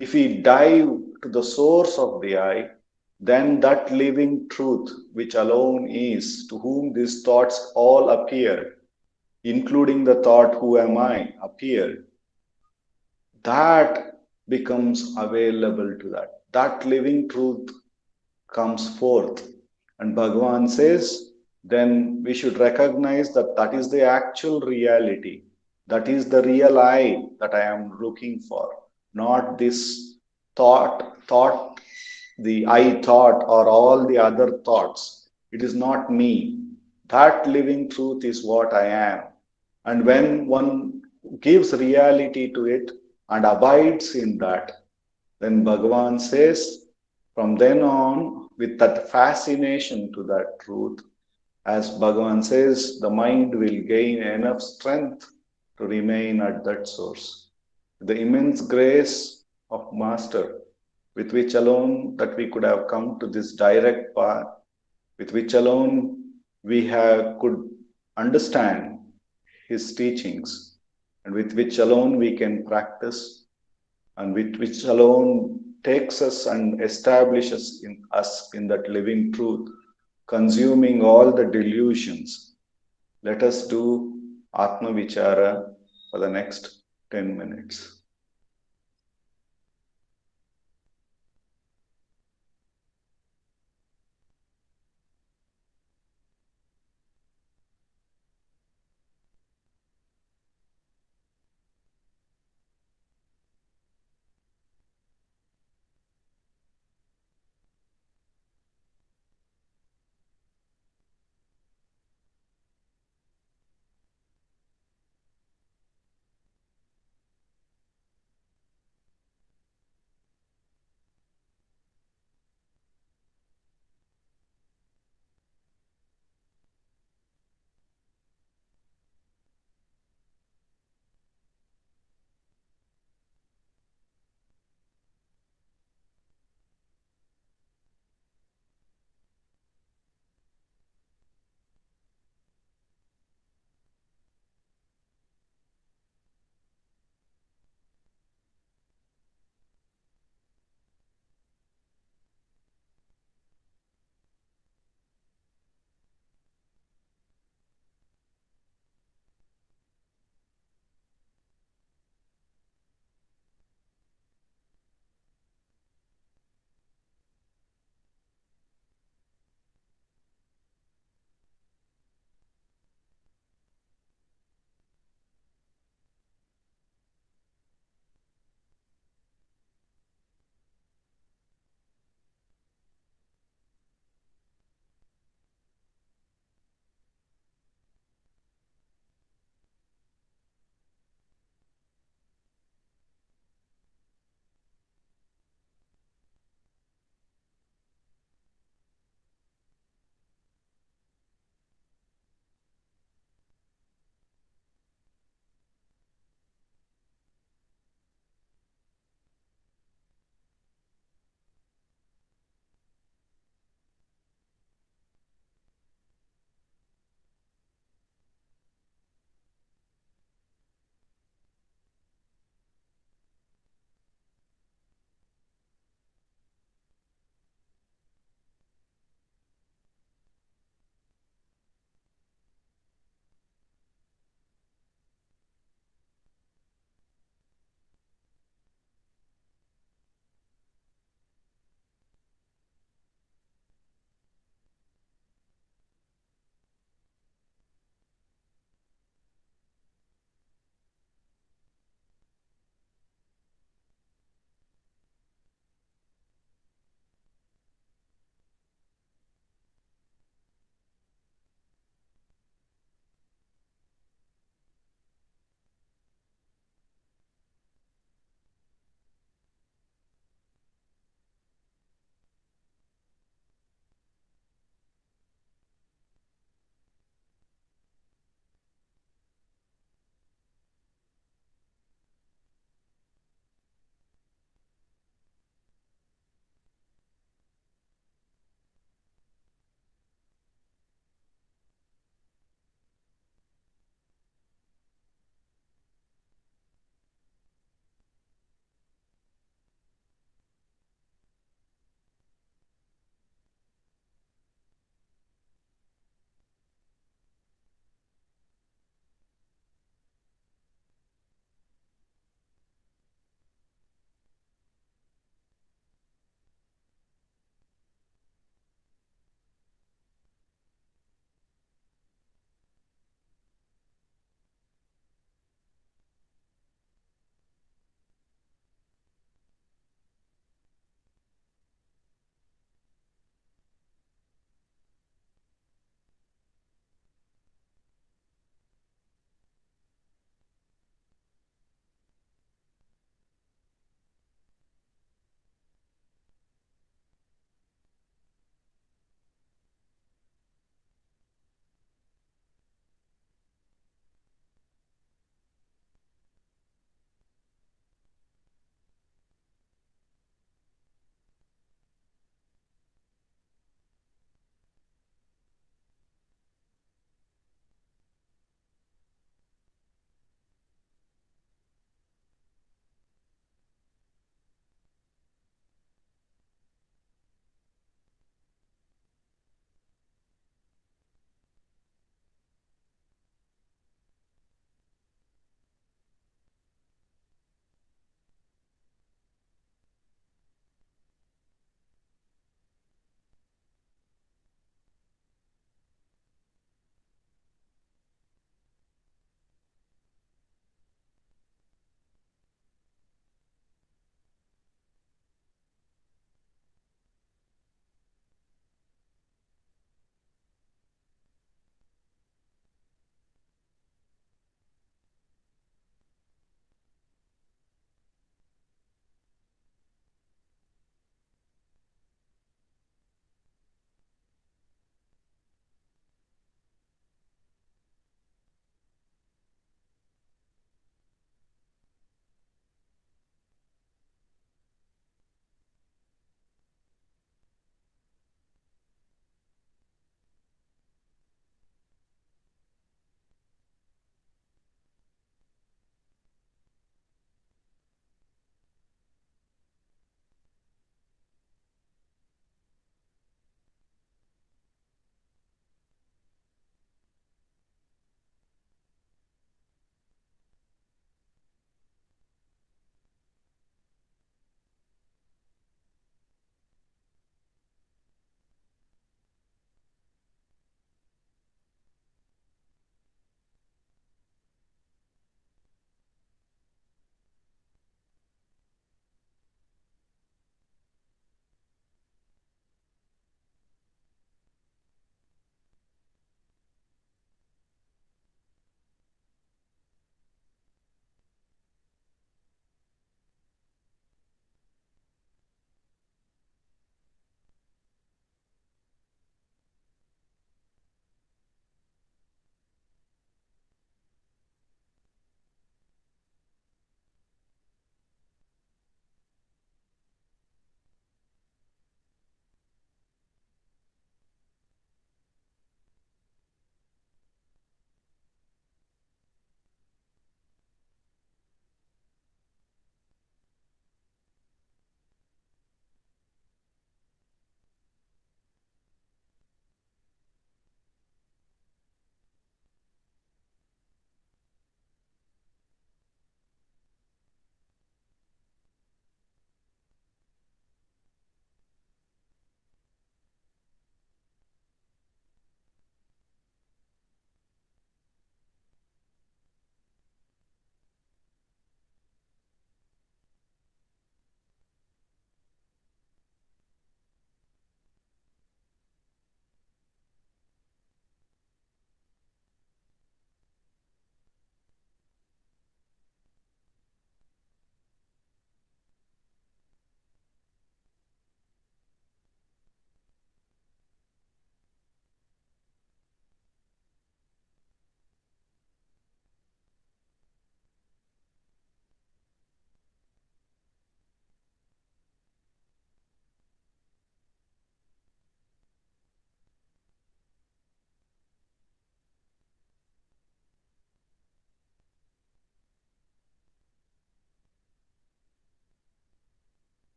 If we dive to the source of the I, then that living truth, which alone is, to whom these thoughts all appear, including the thought, who am I, appeared, that becomes available to that. That living truth comes forth. And Bhagavan says, then we should recognize that that is the actual reality. That is the real I that I am looking for, not this thought, the I thought or all the other thoughts. It is not me. That living truth is what I am. And when one gives reality to it and abides in that, Then Bhagavan says, from then on, with that fascination to that truth, as Bhagavan says, the mind will gain enough strength to remain at that source. The immense grace of Master, with which alone that we could have come to this direct path, with which alone we could understand his teachings, and with which alone we can practice, and with which alone takes us and establishes in us in that living truth, consuming all the delusions. Let us do Atma Vichara for the next 10 minutes.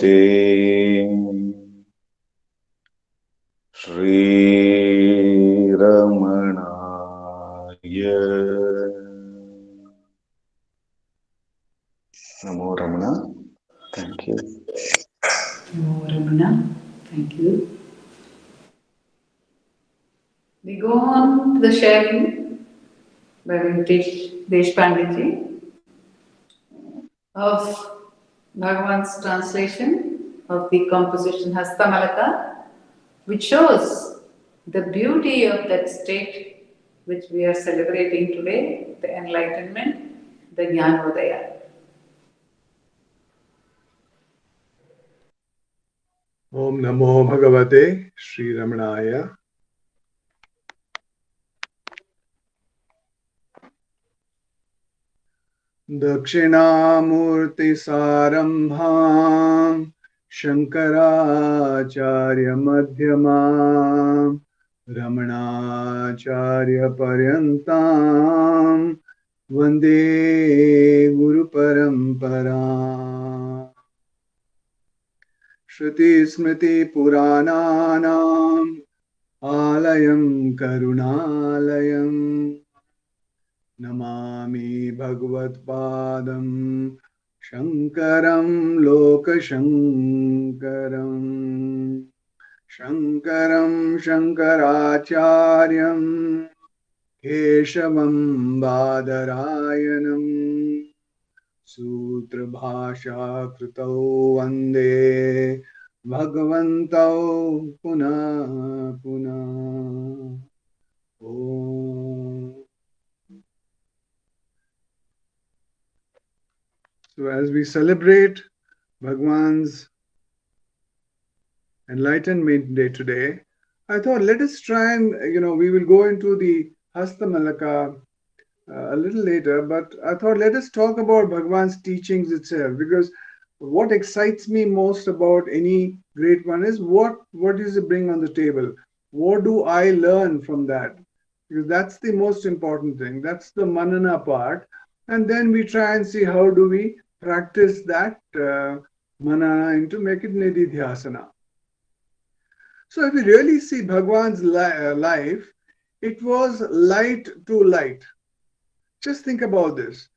Shri Ramanaya. Namo Ramana. Thank you. Namo Ramana. Thank you. We go on to the sharing by Venkatesh Deshpandiji of Bhagavan's translation of the composition Hastamalaka, which shows the beauty of that state which we are celebrating today, the enlightenment, the Jnanodaya. Om Namo Bhagavate Sri Ramanaya. Dakshinamurti Sarambham Shankaracharya Madhyamam Ramanacharya Paryantam Vande Guru Paramparam. Shruti Smriti Purananam Alayam Karunalayam Namami Bhagavatpadam Shankaram Lokashankaram Shankaram Shankaracharyam Keshavam Badarayanam Sutra Bhasha Krutau Vande Bhagavantau Puna Puna. Om. So as we celebrate Bhagwan's Enlightenment Day today, I thought let us try and, we will go into the Hastamalaka a little later, but I thought let us talk about Bhagwan's teachings itself, because what excites me most about any great one is what does it bring on the table? What do I learn from that? Because that's the most important thing. That's the manana part. And then we try and see how do we practice that manana into make it nididhyasana. So if we really see Bhagwan's life, it was light to light. Just think about this.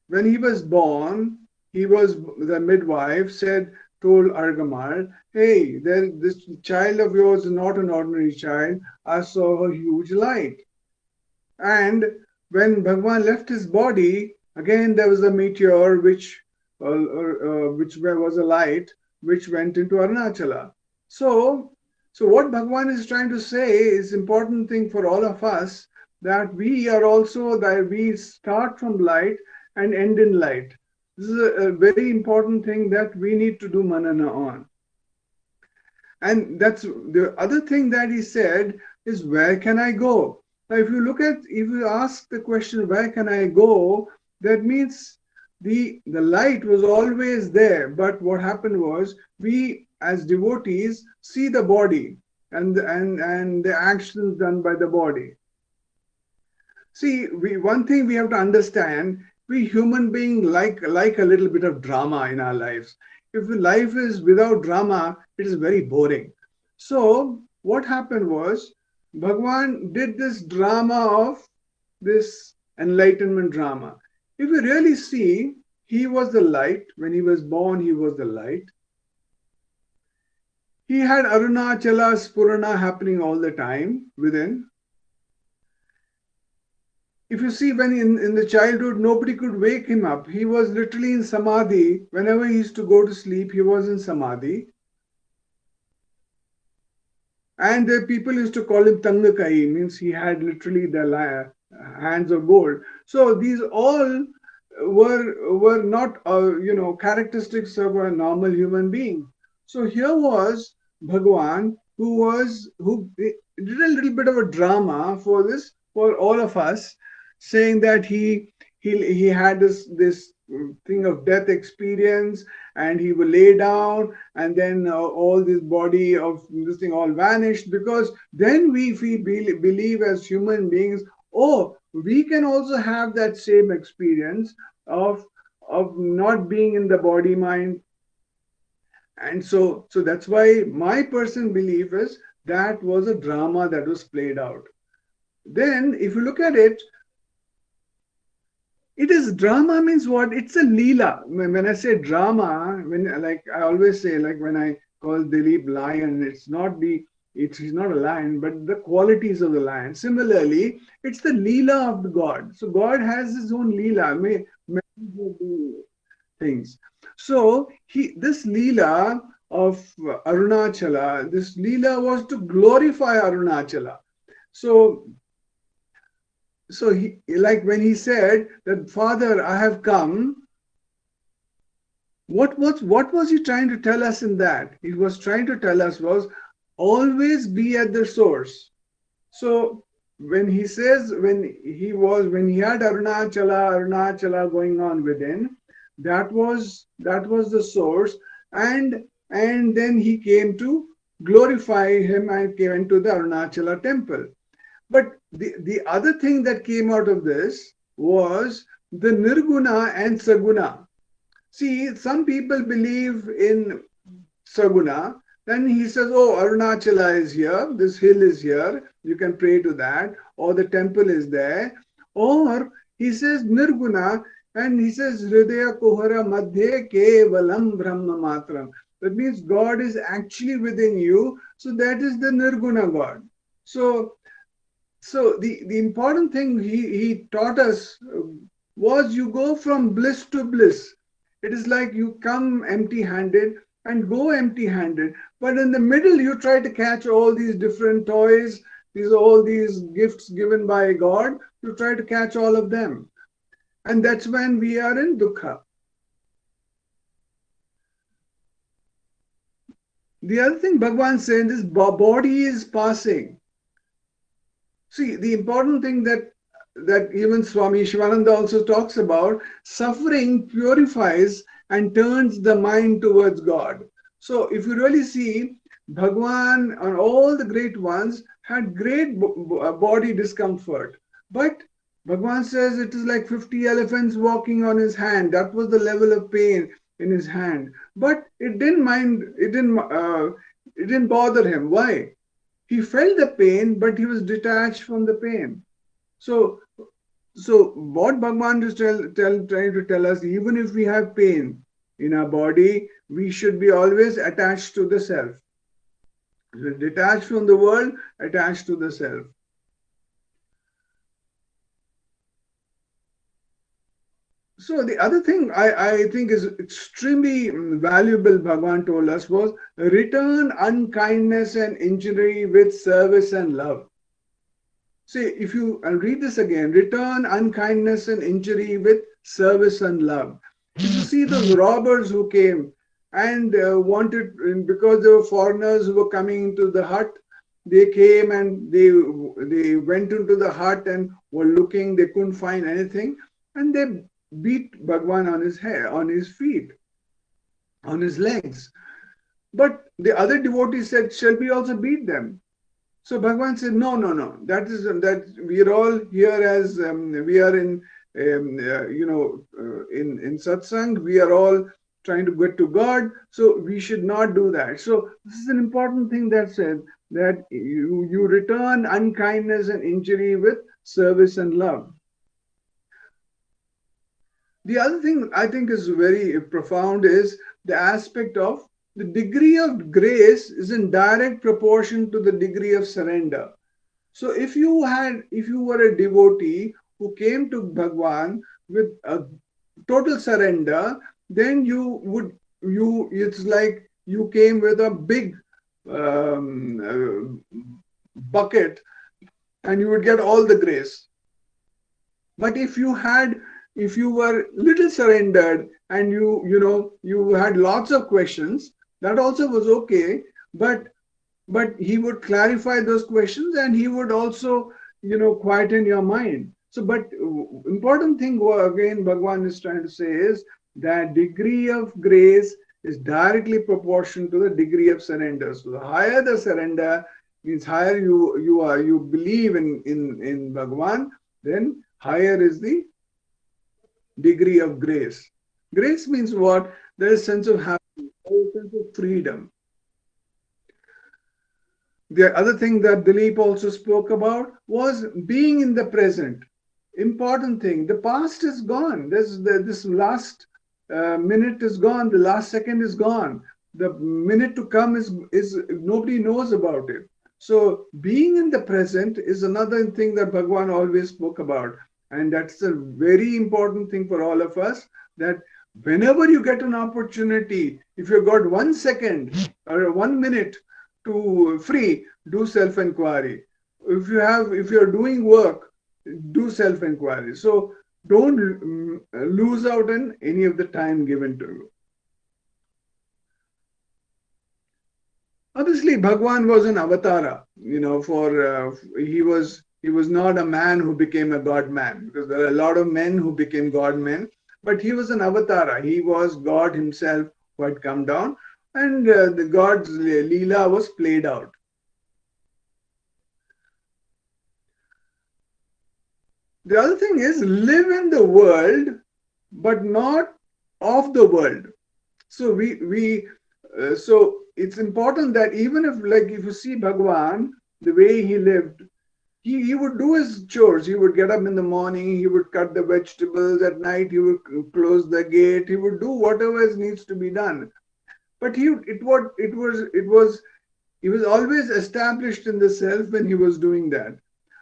When he was born, the midwife told Argamal, hey, this child of yours is not an ordinary child. I saw a huge light. And when Bhagwan left his body, again there was a meteor which was a light which went into Arunachala. So what Bhagwan is trying to say is important thing for all of us, that we start from light and end in light. This is a very important thing that we need to do manana on. And that's the other thing that he said is, where can I go? Now, if you ask the question, where can I go? That means the light was always there. But what happened was, we as devotees see the body and the actions done by the body. See, one thing we have to understand, we human beings like a little bit of drama in our lives. If life is without drama, it is very boring. So what happened was, Bhagwan did this drama of this enlightenment drama. If you really see, he was the light. When he was born, he was the light. He had Arunachala Spurana happening all the time within. If you see, when in the childhood, nobody could wake him up. He was literally in samadhi. Whenever he used to go to sleep, he was in samadhi. And the people used to call him Tangakai, means he had literally the hands of gold. So these all were not, characteristics of a normal human being. So here was Bhagwan, who did a little bit of a drama for all of us, saying that he had this thing of death experience, and he will lay down, and then all this body of this thing all vanished, because then we believe as human beings, oh, we can also have that same experience of not being in the body mind. And so that's why my personal belief is that was a drama that was played out. Then if you look at it, it is drama means what? It's a leela. When I say drama, when like I always say, like when I call Dilip lion, it's not he's not a lion, but the qualities of the lion. Similarly, it's the leela of the God. So God has his own leela, may do things. So this leela of Arunachala, this leela was to glorify Arunachala. So he, like when he said that, Father, I have come, what was he trying to tell us in that? He was trying to tell us was always be at the source. So when he says, when he had Arunachala going on within, that was the source, and then he came to glorify him and came into the Arunachala temple. But the other thing that came out of this was the Nirguna and Saguna. See, some people believe in Saguna. Then he says, oh, Arunachala is here, this hill is here, you can pray to that, or the temple is there. Or he says Nirguna, and he says Hridaya Kuhara Madhye Kevalam Brahma Matram. That means God is actually within you. So that is the Nirguna God. So the important thing he taught us was you go from bliss to bliss. It is like you come empty-handed and go empty-handed. But in the middle, you try to catch all these different toys, all these gifts given by God, you try to catch all of them. And that's when we are in dukkha. The other thing Bhagavan said is body is passing. See, the important thing that even Swami Shivananda also talks about, suffering purifies and turns the mind towards God. So if you really see, Bhagavan and all the great ones had great body discomfort. But Bhagavan says it is like 50 elephants walking on his hand. That was the level of pain in his hand. But it didn't bother him. Why? He felt the pain, but he was detached from the pain. So what Bhagavan is trying to tell us, even if we have pain in our body, we should be always attached to the self. Detached from the world, attached to the self. So the other thing I think is extremely valuable Bhagavan told us was return unkindness and injury with service and love. See, if you read this again, return unkindness and injury with service and love. If you see those robbers who came and wanted, because there were foreigners who were coming into the hut, they came and they went into the hut and were looking, they couldn't find anything, and they beat Bhagavan on his head, on his feet, on his legs. But the other devotees said, shall we also beat them? So Bhagavan said, no. That we are all here as we are in in satsang. We are all trying to get to God. So we should not do that. So this is an important thing that said that you return unkindness and injury with service and love. The other thing I think is very profound is the aspect of the degree of grace is in direct proportion to the degree of surrender. So if you were a devotee who came to Bhagavan with a total surrender, then it's like you came with a big bucket and you would get all the grace. But if you were little surrendered and you had lots of questions, that also was okay, but he would clarify those questions and he would also quieten your mind. So but important thing again Bhagavan is trying to say is that degree of grace is directly proportional to the degree of surrender. So the higher the surrender means higher you believe in Bhagavan, then higher is the degree of grace. Grace means what? There is a sense of happiness, there is a sense of freedom. The other thing that Dilip also spoke about was being in the present. Important thing. The past is gone. This last minute is gone. The last second is gone. The minute to come is nobody knows about it. So being in the present is another thing that Bhagwan always spoke about. And that's a very important thing for all of us, that whenever you get an opportunity, if you've got 1 second or 1 minute to free, do self-inquiry. If you're doing work, do self-inquiry. So don't lose out on any of the time given to you. Obviously, Bhagwan was an avatara. He was not a man who became a god man, because there are a lot of men who became god men, but he was an avatara. He was God himself who had come down, and the God's Leela was played out. The other thing is, live in the world, but not of the world. So so it's important that even if you see Bhagwan, the way he lived, he would do his chores. He would get up in the morning, he would cut the vegetables. At night, he would close the gate. He would do whatever needs to be done. But he was always established in the self when he was doing that.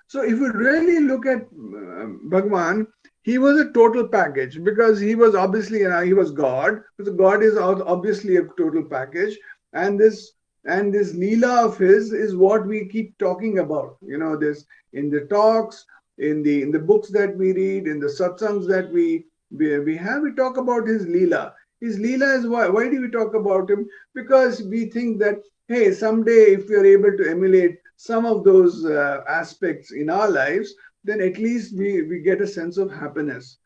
So if you really look at Bhagwan, he was a total package, because he was obviously he was God. Because God is obviously a total package, and this Leela of his is what we keep talking about. This in the talks, in the books that we read, in the satsangs that we have, we talk about his Leela. His Leela is why do we talk about him? Because we think that, hey, someday if we are able to emulate some of those aspects in our lives, then at least we get a sense of happiness.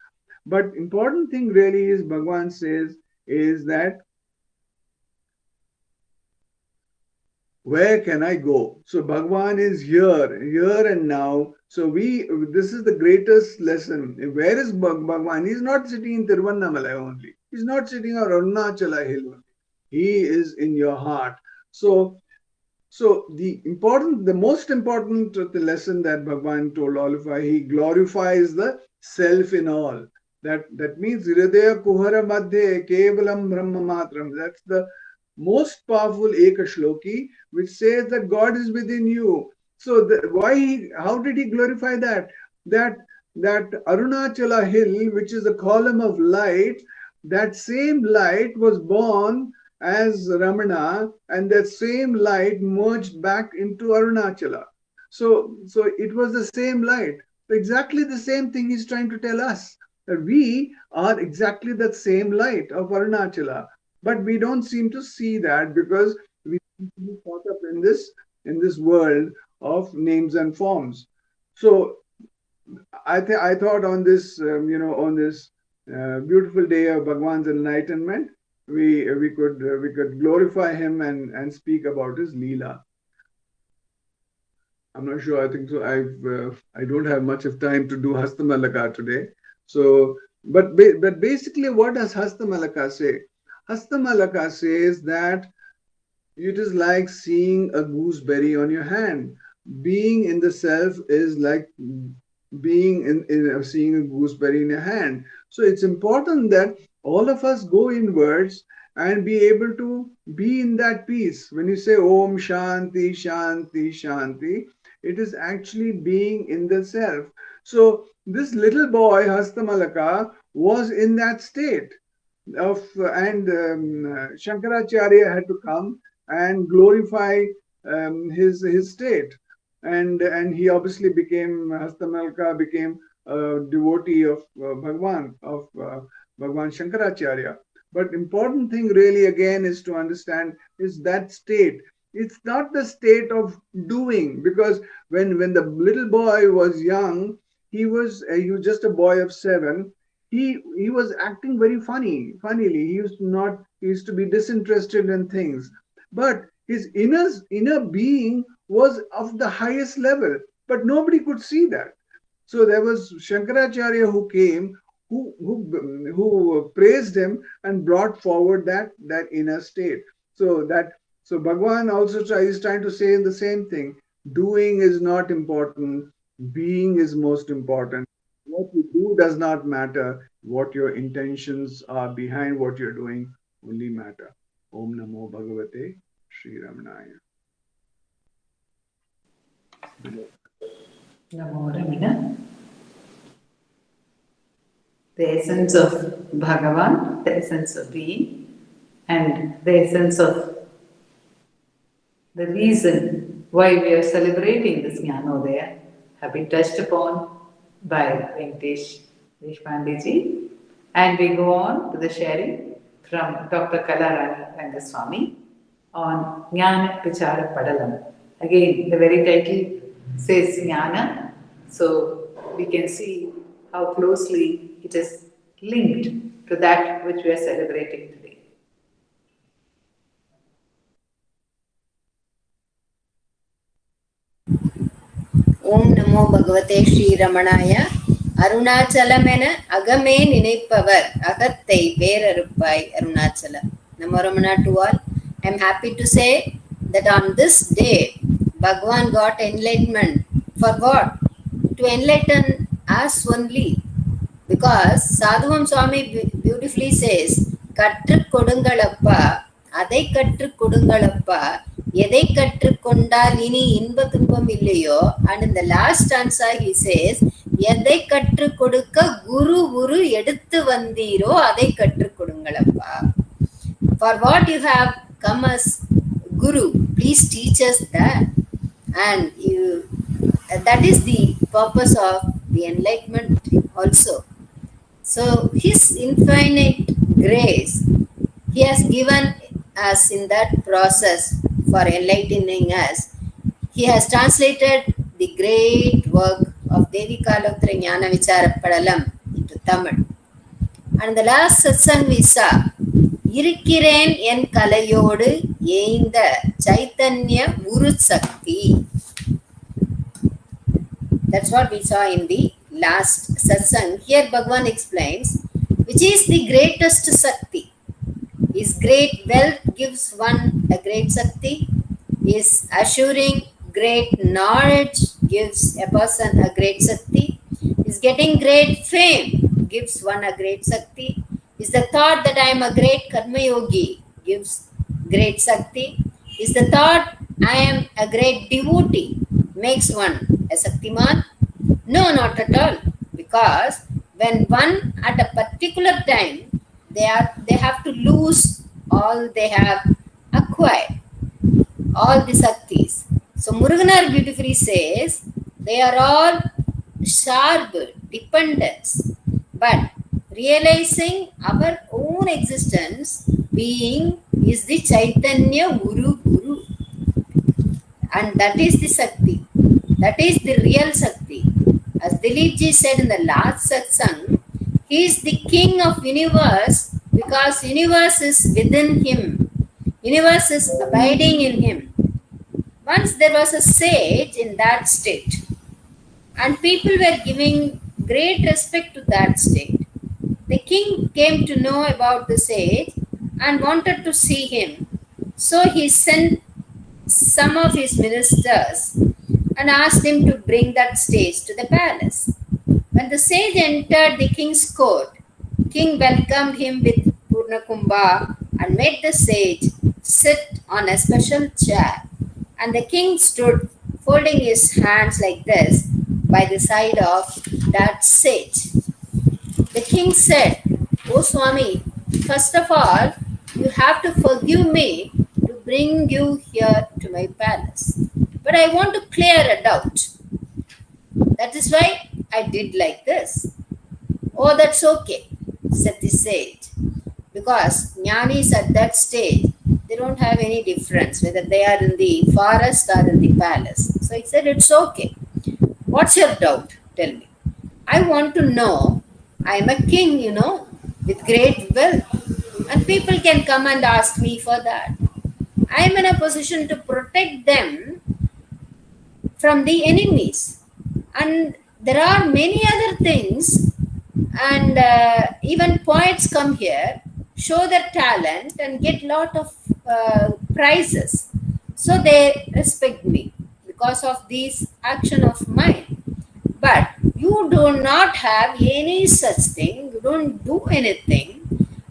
But important thing really is, Bhagwan says, is that where can I go? So Bhagwan is here and now. So this is the greatest lesson. Where is Bhagwan? He's not sitting in Tiruvannamalai only. He's not sitting on Arunachala hill only. He is in your heart. So the most important lesson that Bhagwan told all of us, he glorifies the self in all. That means Hridaya Kuhara Madhye Kevalam Brahma Matram. That's the most powerful Eka Shloki, which says that God is within you. So how did he glorify that? That Arunachala hill, which is a column of light, that same light was born as Ramana, and that same light merged back into Arunachala. So it was the same light. So exactly the same thing he's trying to tell us, that we are exactly that same light of Arunachala. But we don't seem to see that, because we seem to be caught up in this world of names and forms. So I thought on this on this beautiful day of Bhagwan's enlightenment, we could glorify him and speak about his Leela. I'm not sure. I think so. I don't have much of time to do Hastamalaka today. So, but basically, what does Hastamalaka say? Hastamalaka says that it is like seeing a gooseberry on your hand. Being in the self is like being in seeing a gooseberry in your hand. So it's important that all of us go inwards and be able to be in that peace. When you say Om Shanti, Shanti, Shanti, it is actually being in the self. So this little boy, Hastamalaka, was in that state of, and Shankaracharya had to come and glorify his state. And he obviously Hastamalaka became a devotee of Bhagwan Shankaracharya. But important thing really again is to understand is that state. It's not the state of doing, because when the little boy was young, he was just a boy of 7. He was acting very funnily. He used to be disinterested in things. But his inner being was of the highest level, but nobody could see that. So there was Shankaracharya who came, who praised him and brought forward that inner state. So Bhagwan also is trying to say the same thing. Doing is not important. Being is most important. What you do does not matter. What your intentions are behind what you're doing only matter. Om Namo Bhagavate Sri Ramanaya. Namo Ramana. The essence of Bhagavan, the essence of being, and the essence of the reason why we are celebrating this Jnanodaya have been touched upon by Venkatesh Deshpandiji, and we go on to the sharing from Dr. Kalarani Rangaswamy on Jnana Vichara Padalam. Again, the very title says Jnana, so we can see how closely it is linked to that which we are celebrating today. ஓம் நமோ பகவதே ஸ்ரீ ரமணாய. அருணாச்சலமென அகமே நினைப்பவர் அகத்தை வேறறுப்பாய் Arunachalam. Namo Ramana to all. I am happy to say that on this day Bhagavan got enlightenment. For what? To enlighten us only. Because Sadhuvam Swami beautifully says, கற்று கொடுங்களப்பா, அதை கற்று கொடுங்களப்பா, எதை கற்றுக் கொண்டால் இனி இன்ப துன்பம் இல்லையோ. And in the last stanza he says, எதை கற்றுக் கொடுக்க குரு குரு எடுத்து வந்தீரோ அதை கற்றுக் கொடுங்களப்பா. For what you have come as Guru, please teach us that. And that is the purpose of the enlightenment also. So his infinite grace, he has given us in that process for enlightening us. He has translated the great work of Devi Kaloktra Jnana Vichara Padalam into Tamil. And the last satsang we saw, Irikkiren en kalayodu eintha chaitanya uru sakti. That's what we saw in the last satsang. Here Bhagavan explains which is the greatest sakti. His great wealth gives one a great sakti. His assuring great knowledge gives a person a great sakti. His getting great fame gives one a great sakti. Is the thought that I am a great karma yogi gives great sakti. Is the thought I am a great devotee makes one a saktiman? No, not at all. Because when one at a particular time they have to lose all they have acquired, all the saktis. So Muruganar beautifully says they are all sharp dependents, but realizing our own existence being is the Chaitanya Guru Guru, and that is the Sakti, that is the real Sakti. As Dilip ji said in the last satsang, he is the king of universe because universe is within him, universe is abiding in him. Once there was a sage in that state, and people were giving great respect to that state. The king came to know about the sage and wanted to see him. So he sent some of his ministers and asked him to bring that sage to the palace. When the sage entered the king's court, king welcomed him with Purna Kumbha and made the sage sit on a special chair. And the king stood folding his hands like this by the side of that sage. The king said, "Oh Swami, first of all, you have to forgive me to bring you here to my palace. But I want to clear a doubt. That is why I did like this." "Oh, that's okay," said the sage. Because jnanis at that stage, they don't have any difference whether they are in the forest or in the palace. So he said, "It's okay. What's your doubt? Tell me. I want to know. I'm a king, with great wealth. And people can come and ask me for that. I'm in a position to protect them from the enemies. And there are many other things. And even poets come here, show their talent and get lot of prizes. So they respect me because of this action of mine. But you do not have any such thing, you don't do anything.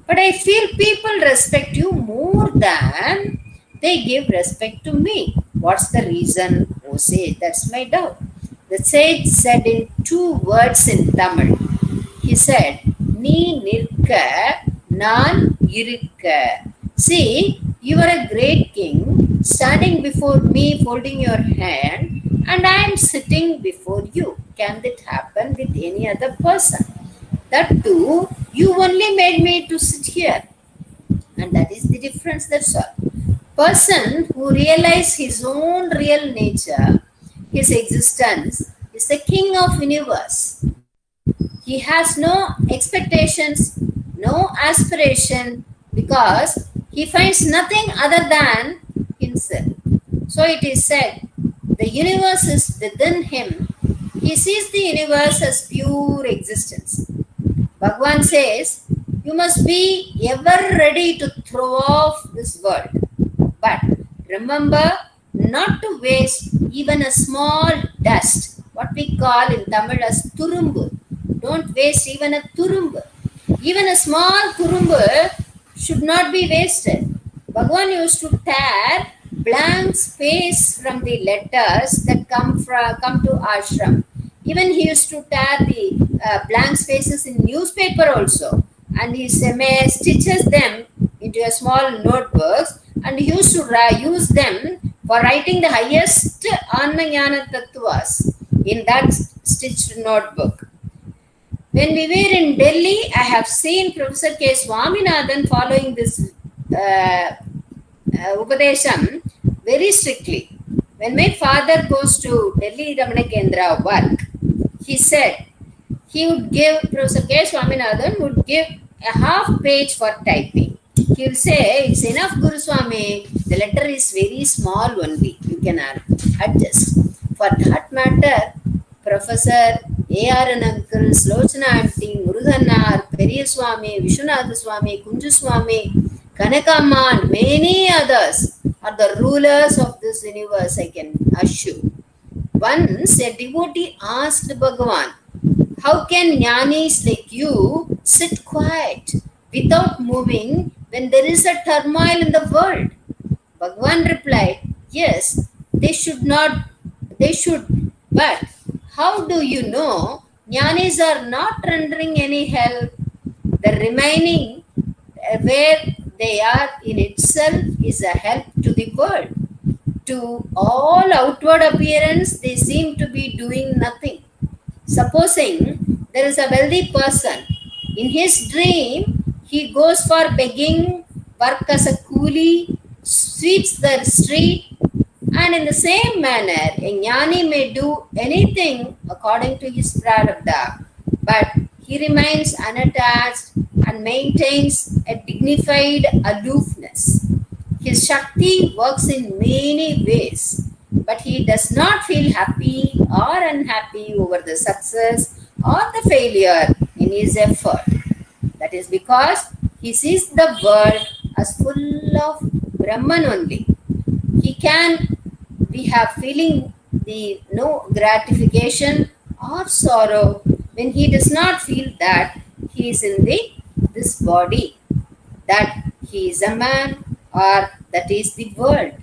But I feel people respect you more than they give respect to me. What's the reason? Oh, sage, that's my doubt. The sage said in 2 words in Tamil. He said, Ni nirka, nan irukka. See, you are a great king, standing before me, folding your hand, and I am sitting before you. Can that happen with any other person? That too, you only made me to sit here. And that is the difference, that's all. Person who realizes his own real nature, his existence, is the king of universe. He has no expectations, no aspiration, because he finds nothing other than himself. So it is said, the universe is within him. He sees the universe as pure existence. Bhagavan says, you must be ever ready to throw off this world. But remember not to waste even a small dust, what we call in Tamil as turumbu. Don't waste even a turumbu. Even a small turumbu should not be wasted. Bhagavan used to tear blank space from the letters that come to ashram. Even he used to tear the blank spaces in newspaper also, and he stitches them into a small notebooks, and he used to use them for writing the highest Anmayana Tattvas in that stitched notebook. When we were in Delhi, I have seen Professor K. Swaminathan following this Upadesham very strictly. When my father goes to Delhi Ramanacentre work, he said he would give, Professor K. Swaminathan would give a half page for typing. He will say, it's enough Guru Swami, the letter is very small only, you can adjust. For that matter, Professor A.R.N. Uncle, Slochana Auntie, Muruganar, Periya Swami, Vishwanath Swami, Kunju Swami, Kanakama, and many others are the rulers of this universe, I can assure. Once a devotee asked Bhagavan, how can jnanis like you sit quiet without moving when there is a turmoil in the world? Bhagavan replied, yes, they should, but how do you know jnanis are not rendering any help? The remaining where they are in itself is a help to the world. To all outward appearance, they seem to be doing nothing. Supposing there is a wealthy person, in his dream, he goes for begging, work as a coolie, sweeps the street, and in the same manner, a jnani may do anything according to his prarabdha, but he remains unattached and maintains a dignified aloofness. His Shakti works in many ways, but he does not feel happy or unhappy over the success or the failure in his effort. That is because he sees the world as full of Brahman only. He can have feeling the no gratification or sorrow when he does not feel that he is in this body, that he is a man, or that is the world.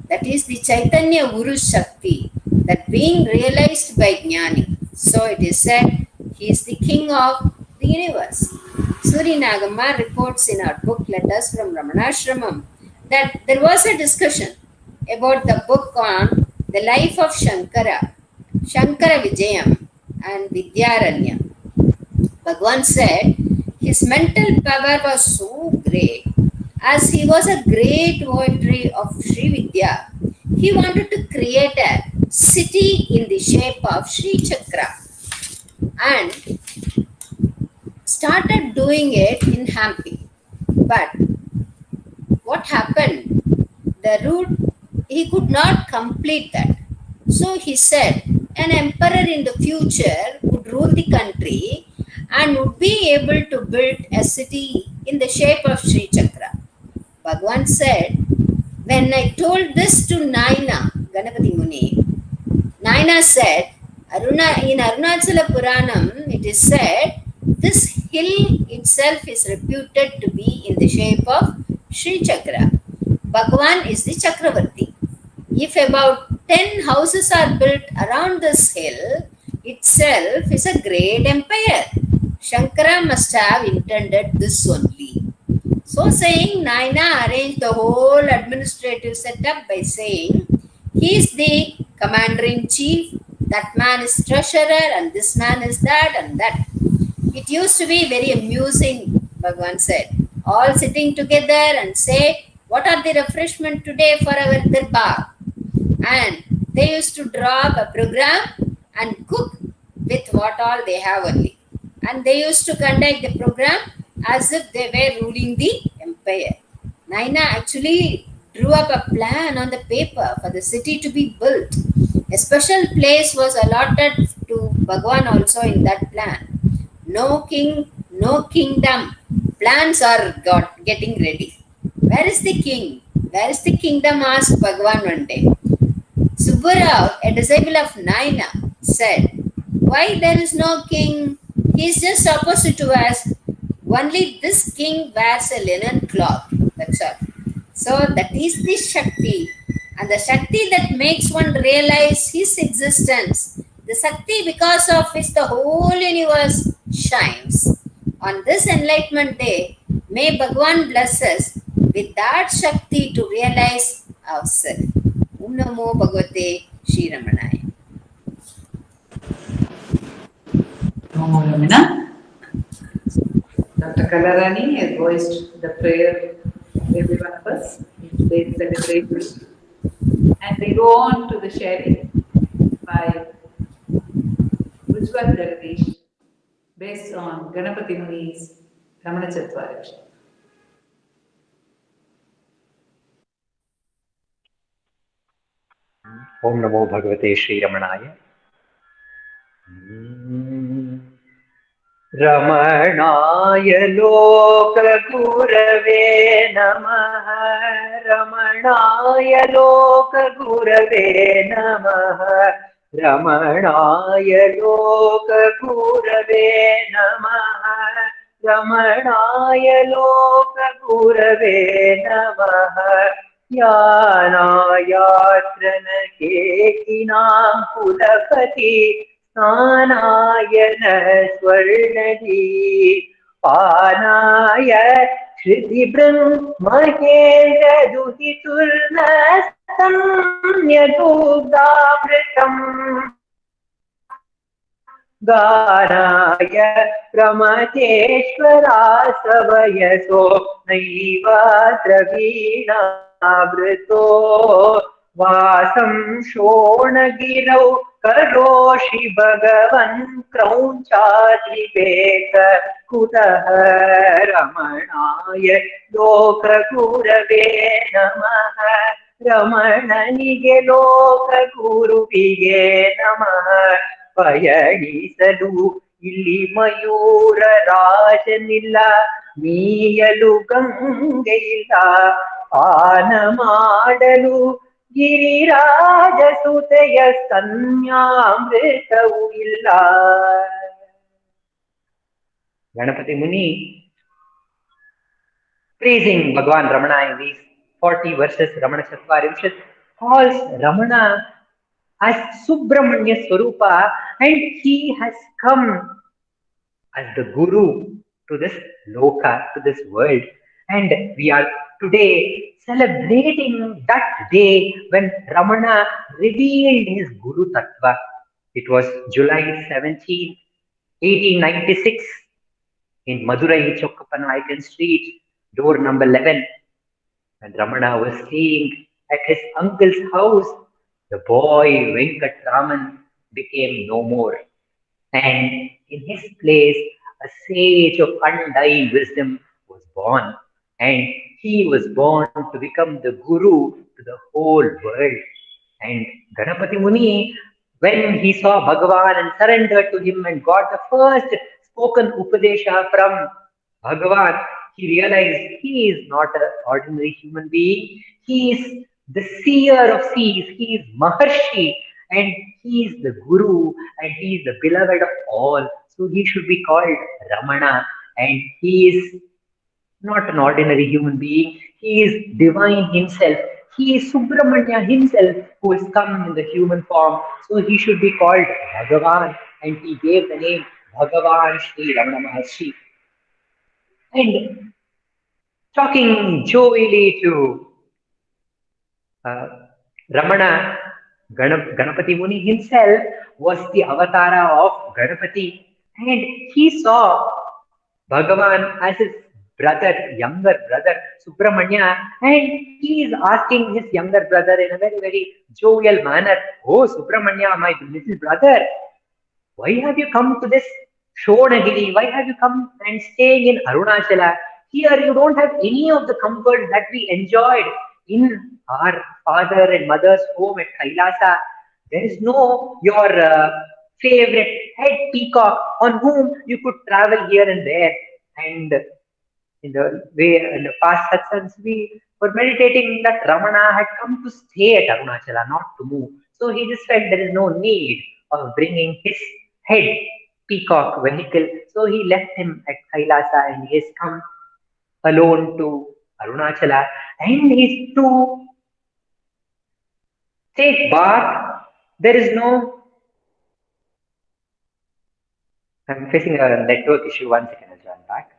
That is the Chaitanya Guru Shakti, that being realized by Jnani. So it is said, he is the king of the universe. Suri Nagamma reports in our book Letters from Ramanashramam that there was a discussion about the book on the life of Shankara Vijayam and Vidyaranya. Bhagavan said his mental power was so great. As he was a great devotee of Sri Vidya, he wanted to create a city in the shape of Sri Chakra and started doing it in Hampi. But what happened? The route, he could not complete that. So he said, an emperor in the future would rule the country and would be able to build a city in the shape of Sri Chakra. Bhagavan said, when I told this to Naina, Ganapati Muni, Naina said, in Arunachala Puranam, it is said, this hill itself is reputed to be in the shape of Sri Chakra. Bhagavan is the Chakravarti. If about 10 houses are built around this hill, itself is a great empire. Shankara must have intended this only. So saying, Naina arranged the whole administrative setup by saying, he is the commander-in-chief, that man is treasurer, and this man is that and that. It used to be very amusing, Bhagavan said, all sitting together and say, what are the refreshment today for our darbar? And they used to draw up a program and cook with what all they have only. And they used to conduct the program as if they were ruling the empire. Naina actually drew up a plan on the paper for the city to be built. A special place was allotted to Bhagavan also in that plan. No king, no kingdom. Plans are getting ready. Where is the king? Where is the kingdom? Asked Bhagavan one day. Subbarao, a disciple of Naina, said, why there is no king? He is just opposite to us. Only this king wears a linen cloth. That's all. So that is the Shakti. And the Shakti that makes one realize his existence. The Shakti because of which the whole universe shines. On this Enlightenment Day, may Bhagavan bless us with that Shakti to realize ourselves. Om Namo Bhagavate Shri Ramanaya. Namo Ramana. Dr. Kalarani has voiced the prayer of every one of us in today's celebration. And we go on to the sharing by Ujjwal Jagdish based on Ganapati Muni's Ramanacentre. Om Namo Bhagavate Shri Ramanaya. Ramanaya Loka Gurave Namaha. Ramanaya Loka Gurave Namaha. Ramanaya Loka Gurave Namaha. Ramanaya Loka Gurave Namaha. Yanayatra Kekinam Kulapati Sanayana Swarnadi Panaya Shriti Brahmahendra Duhiturna Samyadugdamritam Ganaya Pramateshwara Savayaso Naiva Travina Avrito Vasam Shonagirau Karoshi Bhagavan Kraunchadriveka Kutaha Ramanaya Loka Gurave Namaha Ramananige Loka Guruvige Namaha Payanisalu Illi Mayura Rajanilla Meeyalu Gangailla Anamadalu Giriraja Sutaya Sanyamritavu illa. Ganapati Muni praising Bhagavan Ramana in these 40 verses, Ramana Chatvarimshat, calls Ramana as Subramanya Swarupa, and he has come as the Guru to this loka, to this world. And we are today celebrating that day when Ramana revealed his Guru Tattva. It was July 17, 1896 in Madurai, Chokkapanaikan Street, door number 11. When Ramana was staying at his uncle's house, the boy Venkatraman became no more. And in his place, a sage of undying wisdom was born. And he was born to become the Guru to the whole world. And Ganapati Muni, when he saw Bhagavan and surrendered to him and got the first spoken Upadesha from Bhagavan, he realized he is not an ordinary human being. He is the seer of seas. He is Maharshi, and he is the Guru, and he is the beloved of all. So he should be called Ramana, and he is not an ordinary human being. He is divine himself. He is Subramanya himself who has come in the human form. So he should be called Bhagavan, and he gave the name Bhagavan Sri Ramana Maharshi. And talking jovially to Ramana, Ganapati Muni himself was the avatara of Ganapati, and he saw Bhagavan as his brother, younger brother, Subramanya, and he is asking his younger brother in a very, very jovial manner, "Oh, Subramanya, my little brother, why have you come to this Shonagiri? Why have you come and staying in Arunachala? Here you don't have any of the comforts that we enjoyed in our father and mother's home at Kailasa. There is no your favorite head peacock on whom you could travel here and there." And in the way in the past satsangs, we were meditating that Ramana had come to stay at Arunachala, not to move. So he just felt there is no need of bringing his head peacock vehicle. So he left him at Kailasa and he has come alone to Arunachala, and is to take bath. There is no. I'm facing a network issue. 1 second, I'll join back.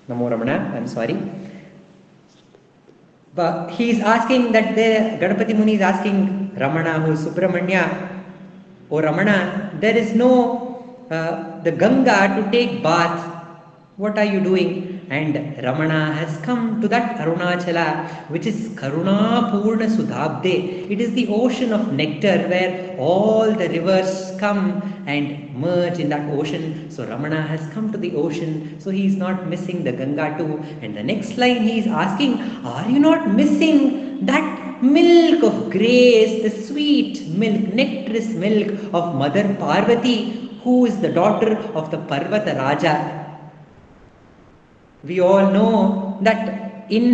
Namo Ramana, I'm sorry. But he is asking that the Ganapati Muni is asking Ramana, who is Subramanya, "Oh Ramana, there is no the Ganga to take bath. What are you doing?" And Ramana has come to that Arunachala, which is Karuna Purna Sudhabde. It is the ocean of nectar where all the rivers come and merge in that ocean. So Ramana has come to the ocean, so he is not missing the Ganga too. And the next line he is asking, "Are you not missing that milk of grace, the sweet milk, nectarous milk of Mother Parvati, who is the daughter of the Parvata Raja?" We all know that in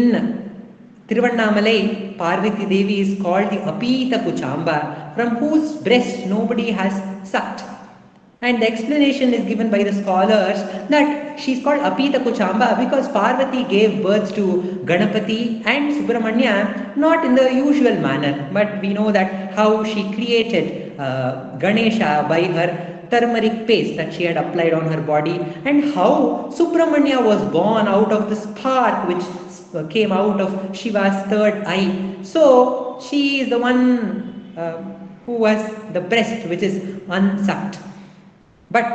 Tiruvannamalai, Parvati Devi is called the Apita Kuchamba, from whose breast nobody has sucked. And the explanation is given by the scholars that she is called Apita Kuchamba because Parvati gave birth to Ganapati and Subramanya not in the usual manner, but we know that how she created Ganesha by her turmeric paste that she had applied on her body, and how Subramanya was born out of the spark which came out of Shiva's third eye. So she is the one who has the breast which is unsucked. But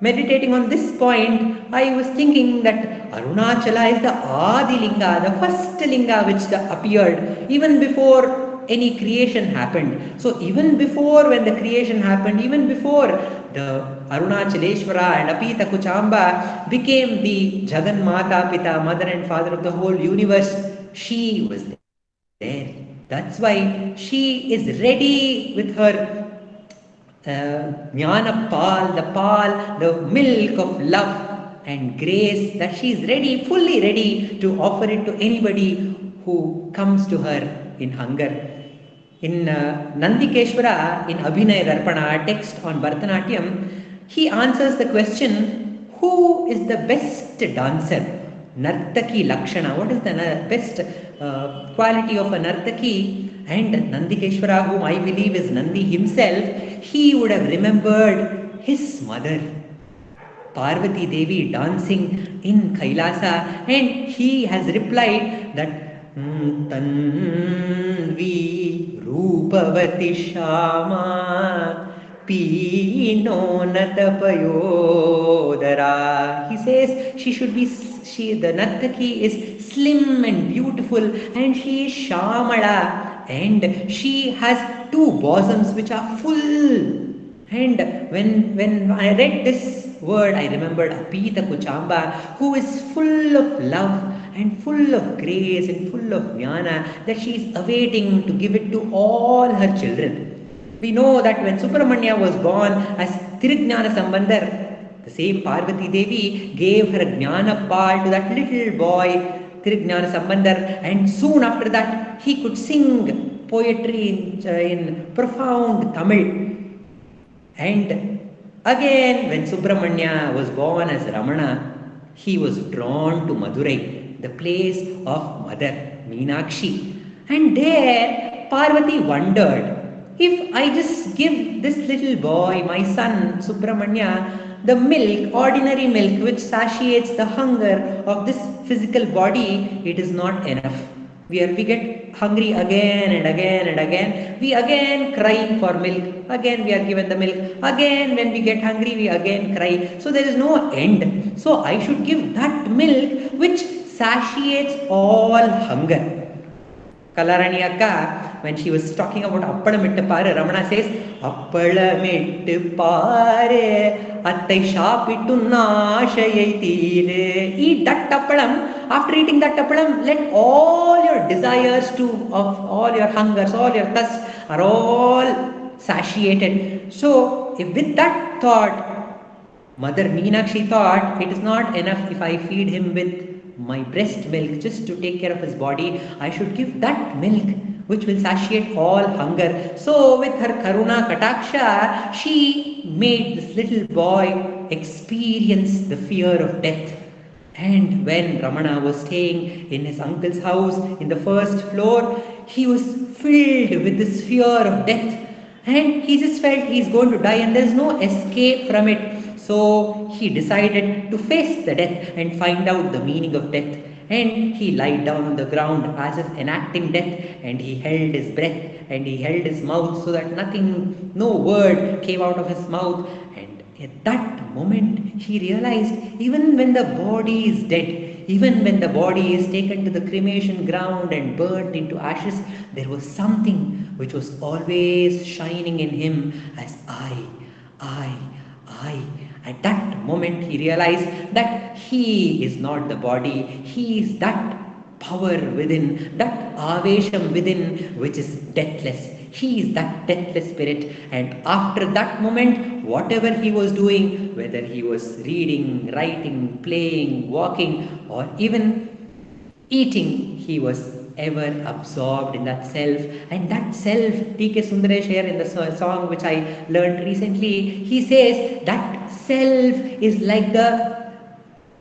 meditating on this point, I was thinking that Arunachala is the Adi Linga, the first Linga which appeared even before any creation happened. So even before when the creation happened, even before the Arunachaleshwara and Apita Kuchamba became the Jagan Mata Pita, mother and father of the whole universe, she was there. That's why she is ready with her jnana pal, the milk of love and grace, that she is ready, fully ready to offer it to anybody who comes to her in hunger. In Nandikeshwara, in Abhinay Darpana, text on Bharatanatyam, he answers the question, who is the best dancer? Nartaki Lakshana. What is the best quality of a Nartaki? And Nandikeshwara, whom I believe is Nandi himself, he would have remembered his mother, Parvati Devi, dancing in Kailasa, and he has replied that Tanvi Rupavati Shama Pino Natapayodara. He says the Nartaki is slim and beautiful, and she is Shamala, and she has two bosoms which are full. And when I read this word, I remembered Apita Kuchamba, who is full of love and full of grace and full of jnana, that she is awaiting to give it to all her children. We know that when Subramanya was born as Tirujnana Sambandar, the same Parvati Devi gave her jnana pal to that little boy, Tirujnana Sambandar, and soon after that he could sing poetry in profound Tamil. And again, when Subramanya was born as Ramana, he was drawn to Madurai, the place of Mother Meenakshi. And there, Parvati wondered, if I just give this little boy, my son Subramanya, the milk, ordinary milk, which satiates the hunger of this physical body, it is not enough. We get hungry again and again and again. We again cry for milk. Again we are given the milk. Again when we get hungry, we again cry. So there is no end. So I should give that milk which satiates all hunger. Kalarani Akka, when she was talking about Appalamittu Paare, Ramana says, Appalamittu Paare, Attai Shapittu Nashayai Teere. Eat that tappalam. After eating that tappalam, let all your desires of all your hungers, all your thirsts are all satiated. So, with that thought, Mother Meenakshi thought, it is not enough if I feed him with my breast milk just to take care of his body. I should give that milk which will satiate all hunger. So with her Karuna Kataksha, she made this little boy experience the fear of death. And when Ramana was staying in his uncle's house in the first floor, he was filled with this fear of death. And he just felt he's going to die and there is no escape from it. So he decided to face the death and find out the meaning of death. And he lied down on the ground as if enacting death, and he held his breath and he held his mouth so that no word came out of his mouth. And at that moment he realized, even when the body is dead, even when the body is taken to the cremation ground and burnt into ashes, there was something which was always shining in him as I. At that moment he realized that he is not the body, he is that power within, that avesham within, which is deathless. He is that deathless spirit. And after that moment, whatever he was doing, whether he was reading, writing, playing, walking, or even eating, he was ever absorbed in that self. And that self, T.K. Sundaresh here in the song which I learned recently, he says that self is like the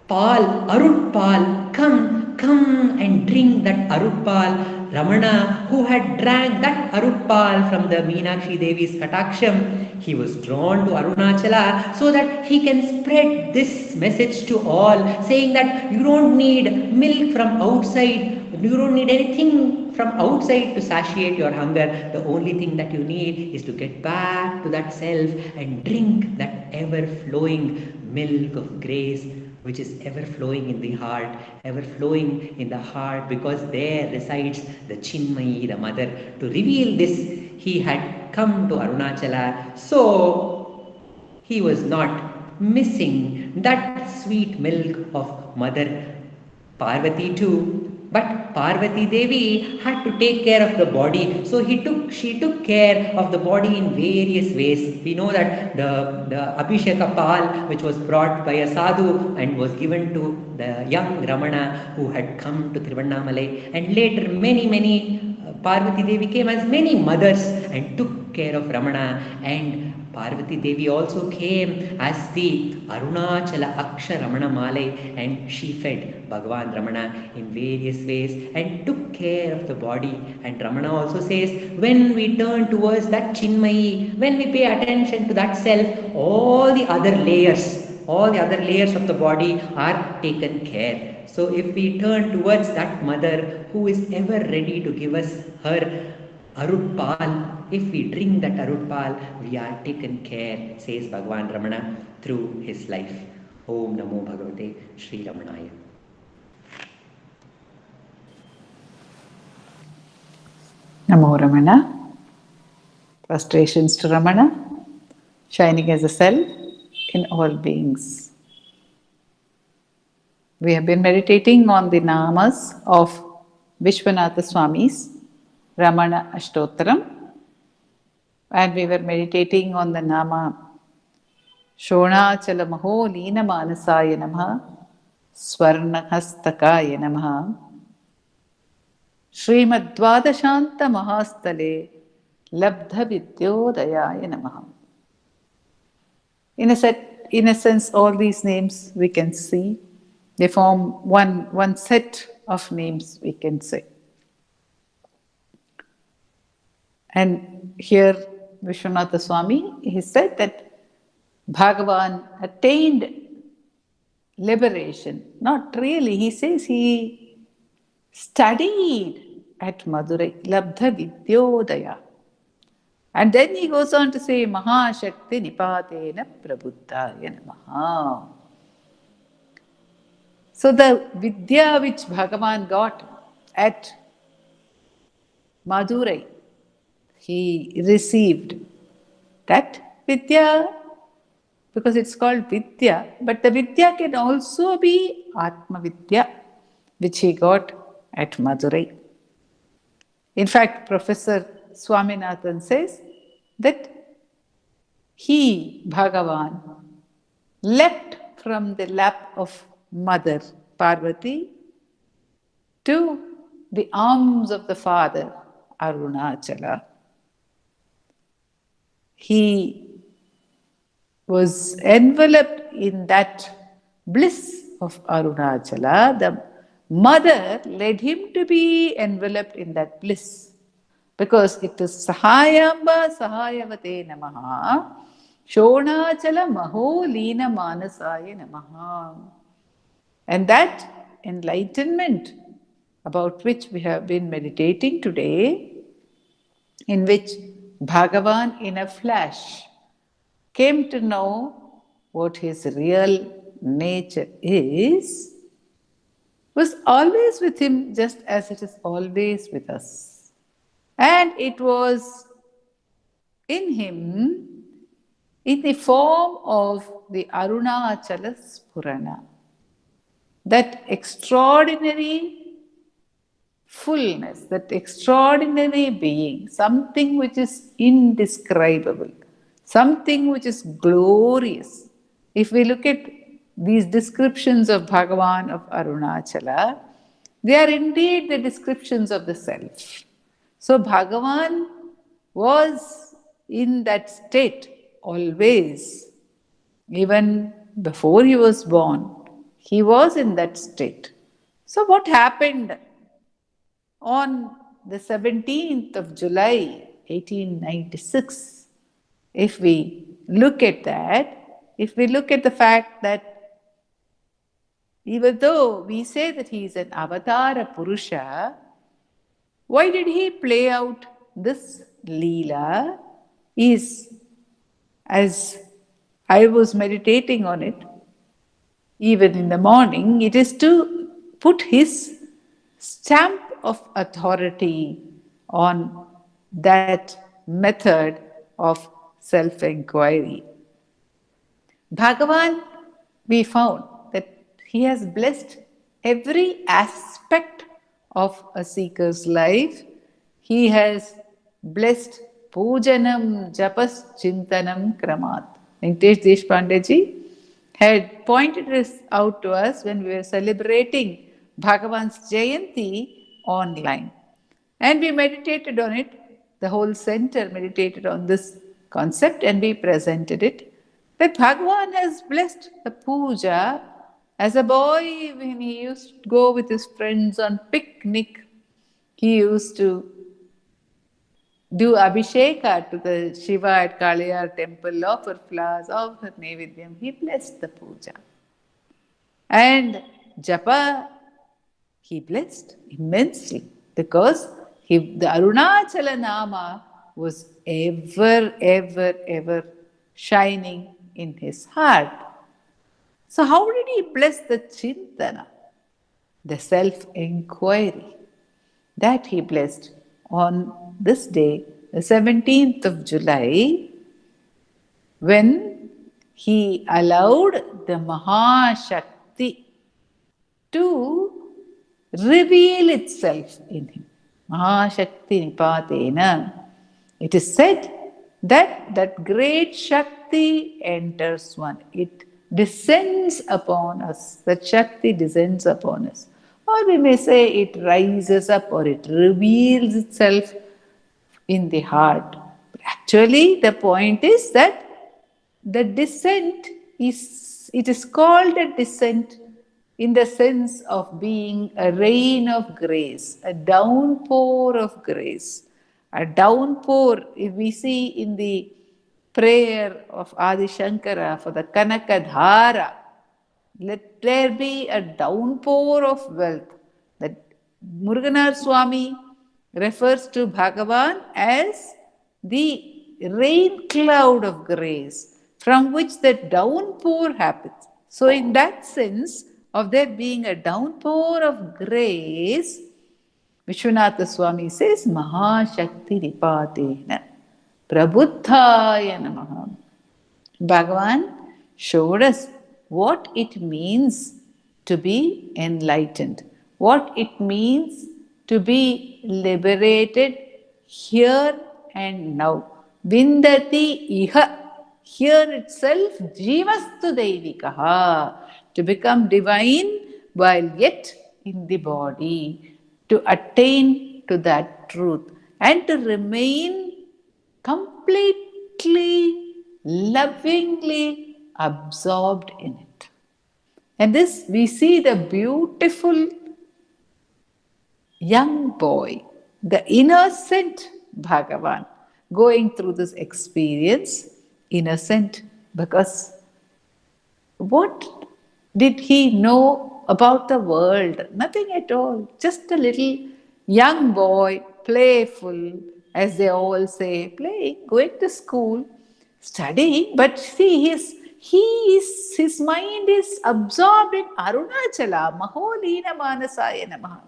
Pal, Arut Pal, come and drink that Arut Pal. Ramana, who had drank that Arut Pal from the Meenakshi Devi's Kataksham, he was drawn to Arunachala so that he can spread this message to all, saying that you don't need milk from outside, you don't need anything from outside to satiate your hunger. The only thing that you need is to get back to that self and drink that ever-flowing milk of grace, which is ever flowing in the heart, because there resides the Chinmayi, the mother. To reveal this, he had come to Arunachala, so he was not missing that sweet milk of Mother Parvati too. But Parvati Devi had to take care of the body, so she took care of the body in various ways. We know that the Abhisheka Pal, which was brought by a sadhu and was given to the young Ramana who had come to Tiruvannamalai, and later many Parvati Devi came as many mothers and took care of Ramana, and Parvati Devi also came as the Arunachala Aksha Ramana Malai, and she fed Bhagavan Ramana in various ways and took care of the body. And Ramana also says, when we turn towards that Chinmayi, when we pay attention to that self, all the other layers of the body are taken care. So if we turn towards that mother who is ever ready to give us her Arutpal, if we drink that Arutpal, we are taken care, says Bhagavan Ramana through his life. Om Namo Bhagavate Sri Ramanaya. Namo Ramana. Prostrations to Ramana, shining as a self in all beings. We have been meditating on the namas of Vishwanatha Swami's Ramana Ashtottaram, and we were meditating on the nama Shonachala Maho Leena Manasaya Namaha Swarnahastakaya Namaha Srimadvadashanta Mahastale Labdha Vidyodayaya Namaha. In a sense, all these names we can see. They form one set of names, we can say. And here, Vishwanatha Swami, he said that Bhagavan attained liberation. Not really. He says he studied at Madurai, Labdha Vidyodaya. And then he goes on to say, Mahashakti Nipatena Prabuddhaya Namaha. So the Vidya which Bhagavan got at Madurai, he received that Vidya, because it's called Vidya, but the Vidya can also be Atma Vidya, which he got at Madurai. In fact, Professor Swaminathan says that he, Bhagavan, leapt from the lap of Mother Parvati to the arms of the Father Arunachala. He was enveloped in that bliss of Arunachala. The mother led him to be enveloped in that bliss, because it is Sahayamba Sahayavate Namaha Shonachala Maho Leena Manasaya Namaha. And that enlightenment about which we have been meditating today, in which Bhagavan in a flash came to know what his real nature is, was always with him just as it is always with us. And it was in him in the form of the Arunachala Spurana, that extraordinary fullness, that extraordinary being, something which is indescribable, something which is glorious. If we look at these descriptions of Bhagavan of Arunachala, they are indeed the descriptions of the self. So Bhagavan was in that state always. Even before he was born, he was in that state. So what happened on the 17th of July, 1896? If we look at that, if we look at the fact that even though we say that he is an avatara Purusha, why did he play out this Leela? Is, as I was meditating on it, even in the morning, it is to put his stamp of authority on that method of self-inquiry. Bhagavan, we found that he has blessed every aspect of a seeker's life. He has blessed Pujanam Japas Chintanam Kramat. Venkatesh Deshpandeji had pointed this out to us when we were celebrating Bhagavan's Jayanti online. And we meditated on it. The whole center meditated on this concept and we presented it. That Bhagavan has blessed the puja. As a boy, when he used to go with his friends on picnic, he used to do Abhisheka to the Shiva at Kaliyar temple, offer flowers, offer Nevidyam. He blessed the puja. And Japa, he blessed immensely because the Arunachala Nama was ever shining in his heart. So how did he bless the Chintana? The self-inquiry. That he blessed on this day, the 17th of July, when he allowed the Mahashakti to reveal itself in him. Mahashakti Nipatena. It is said that that great Shakti enters one. It descends upon us. That Shakti descends upon us. Or we may say it rises up or it reveals itself in the heart. But actually, the point is that the descent it is called a descent in the sense of being a rain of grace, a downpour of grace. A downpour, if we see in the prayer of Adi Shankara for the Kanakadhara, let there be a downpour of wealth. That Muruganar Swami refers to Bhagavan as the rain cloud of grace from which the downpour happens. So in that sense of there being a downpour of grace, Vishwanatha Swami says, Mahashakti Nipatena Prabuddhaya Namaha. Bhagavan showed us what it means to be enlightened, what it means to be liberated here and now. Vindati iha. Here itself, jivastu devikaha. To become divine while yet in the body. To attain to that truth and to remain completely, lovingly absorbed in it. And this, we see the beautiful young boy, the innocent Bhagavan, going through this experience, innocent because what did he know about the world? Nothing at all. Just a little young boy, playful, as they all say, playing, going to school, studying. But see, his mind is absorbed in Arunachala, Maholina Manasaya Namaha.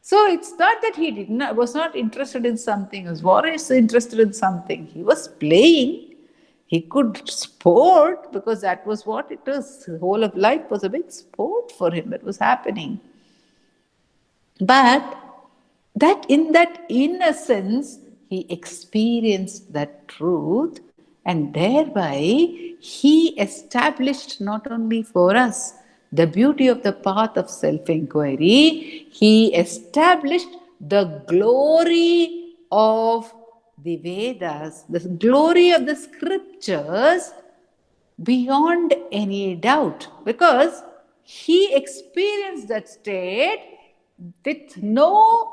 So it's not that he was not interested in something, he was interested in something. He was playing. He could sport because that was what it was. The whole of life was a big sport for him that was happening. But that in that innocence, he experienced that truth and thereby he established not only for us the beauty of the path of self-inquiry, he established the glory of the Vedas, the glory of the scriptures beyond any doubt, because he experienced that state with no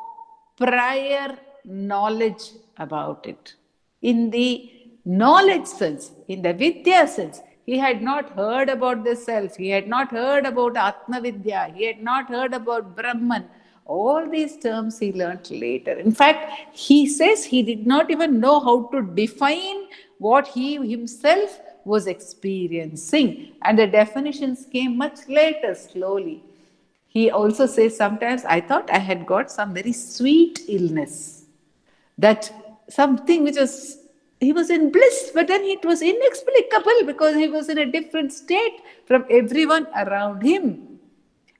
prior knowledge about it. In the knowledge sense, in the Vidya sense, he had not heard about the self, he had not heard about Atma Vidya, he had not heard about Brahman. All these terms he learnt later. In fact, he says he did not even know how to define what he himself was experiencing. And the definitions came much later, slowly. He also says sometimes, I thought I had got some very sweet illness. That something which was, he was in bliss, but then it was inexplicable because he was in a different state from everyone around him.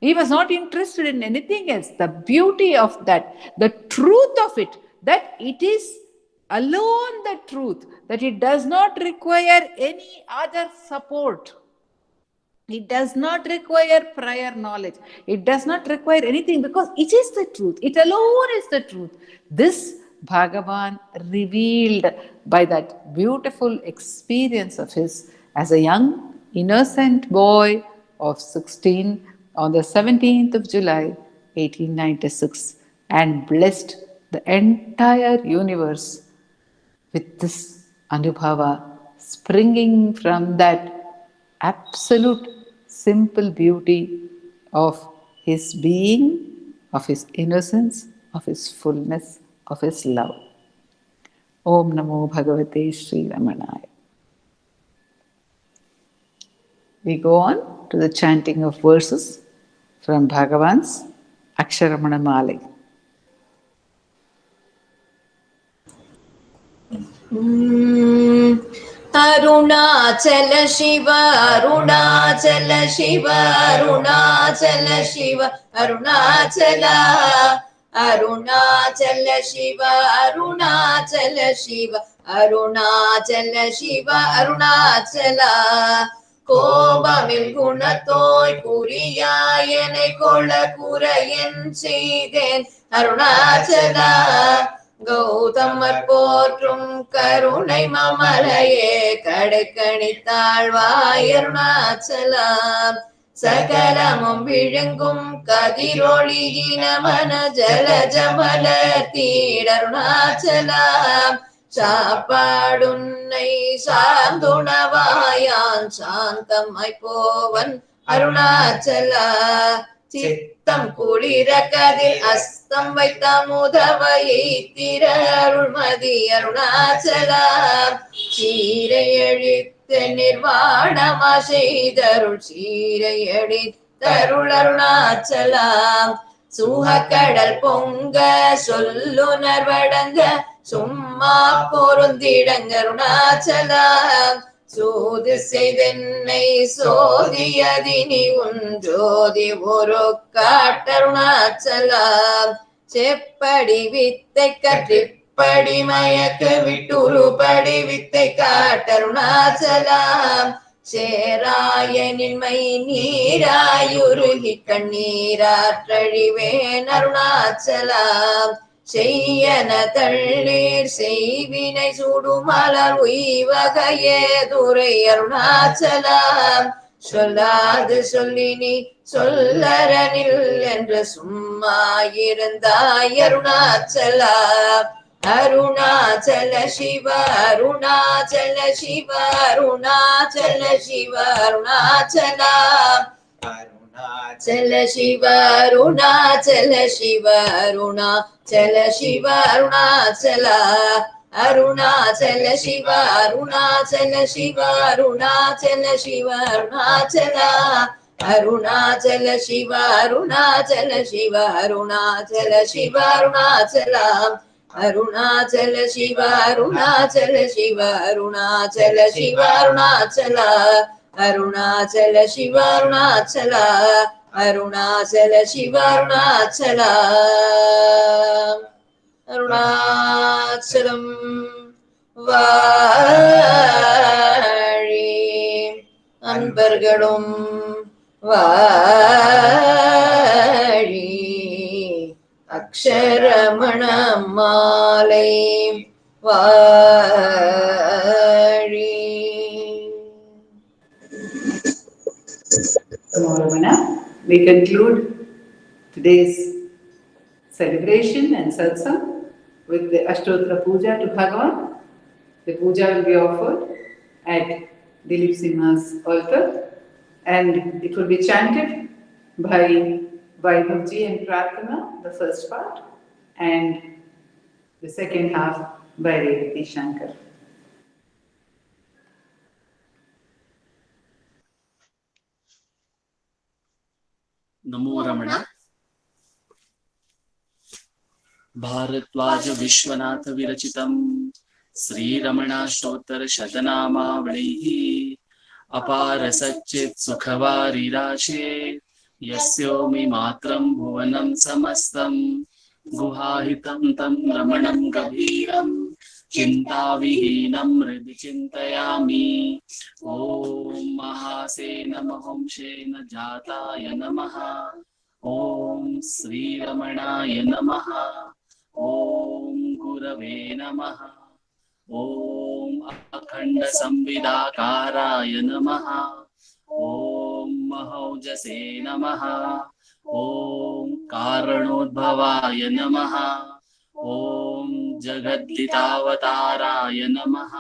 He was not interested in anything else. The beauty of that, the truth of it, that it is alone the truth, that it does not require any other support. It does not require prior knowledge. It does not require anything because it is the truth. It alone is the truth. This Bhagavan revealed by that beautiful experience of his as a young, innocent boy of 16 on the 17th of July, 1896, and blessed the entire universe with this Anubhava springing from that absolute simple beauty of his being, of his innocence, of his fullness, of his love. Om Namo Bhagavate Sri Ramanaya. We go on to the chanting of verses from Bhagavan's Aksharamana Malai. Arunachal Shiv Arunachal Shiv Arunachal Shiv Arunachal Arunachal Shiv Arunachal Shiv Arunachal Shiv Arunachal கோபமில் குணத்தோய் குறியாயனை கொள குறையன் செய்தேன் அருணாச்சலா கௌதமர் போற்றும் கருணை மமலையே கடைக்கணித்தாழ்வாய் அருணாச்சலாம் சகலமும் விழுங்கும் கதிரொளியின மன ஜலஜமல தீடருணாச்சலாம் சாப்பாடுன்னை சார்ந்துணவாயான் சாந்தமாய் போவன் அருணாச்சலா சித்தம் குளிர கதில் அஸ்தம் வைத்த முதவையை திர அருள்மதி அருணாச்சலா சீரையழித்து நிர்வாணமா செய்தருள் சீரையழித்தருள் அருணாச்சலா சுகக்கடல் பொங்க சொல்லுணர்வடங்க சும்மா பொருந்திடங்க அருணாச்சலா சூது செய்தென்னை சோதியதினி உன் ஜோதி ஒரு காட்டருணாச்சலா செப்படி வித்தை கற்றிப்படி மயக்க விட்டுருபடி வித்தை காட்டருணாச்சலா சேராயனின்மை நீராயுருகி கண்ணீராற்றழிவேன் அருணாச்சலா செய்யன தள்ளீர் செய்வினை சுடுமலர் உய்வகையே துரை அருணாச்சலா சொல்லாது சொல்லினி சொல்லரனில் என்று சும்மா இருந்தாய் அருணாச்சலா அருணாச்சல சிவ அருணாச்சல சிவ அருணாச்சல சிவ அருணாச்சலா அருணாச்சல சிவ அருணாச்சல சிவ அருணாச்சல சிவ அருணாச்சலா அருணாச்சல சிவ அருணாச்சல சிவ அருணாச்சல சிவ அருணாச்சலா அருணாச்சல சிவ அருணாச்சல சிவ அருணாச்சல சிவ அருணாச்சலா அருணாச்சல சிவ அருணாச்சல சிவ அருணாச்சல சிவ அருணாச்சலா அருணாச்சல சிவ அருணாச்சலா அருணாச்சல சிவ அருணாச்சலா அருணாச்சலம் வாழி அன்பர்களும் வாழி அக்ஷரமண மாலை வாழி. Ramana, we conclude today's celebration and satsang with the Ashtotra Puja to Bhagavan. The puja will be offered at Dilip Simha's altar and it will be chanted by Vaibhavji and Prarthana, the first part, and the second half by Revathi Shankar. नमो रमण भारद्वाज विश्वनाथ विरचितं श्रीरमणाष्टोत्तर शतनामावलिः अपार सच्चित् सुखवारिराशे यस्योमि मात्रं भुवनं समस्तं गुहाहितं तं रमणं गभीरं चिन्ताविहीनं हृदि चिन्तयामि। ॐ महासेन महंसेन जाताय नमः। ॐ श्रीरमणाय नमः। ॐ गुरवे नमः। ॐ अखण्डसंविदाकाराय नमः। ॐ महौजसे नमः। ॐ कारणोद्भवाय नमः। ॐ जगद्दितावताराय नमः।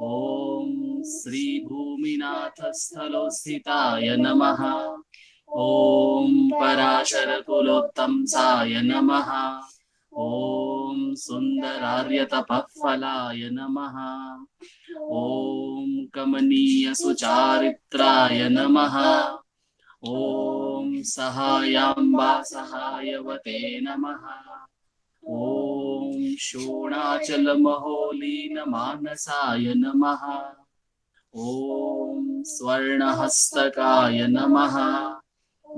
ॐ श्रीभूमिनाथस्थलोस्थिताय नमः। ॐ पराशरकुलोत्तंसाय नमः। ॐ सुन्दरार्यतपःफलाय नमः। ॐ कमनीयसुचारित्राय नमः। ॐ सहायाम्बा सहायवते नमः। ॐ शोणाचलमहोलीनमानसाय नमः। ॐ स्वर्णहस्तकाय नमः।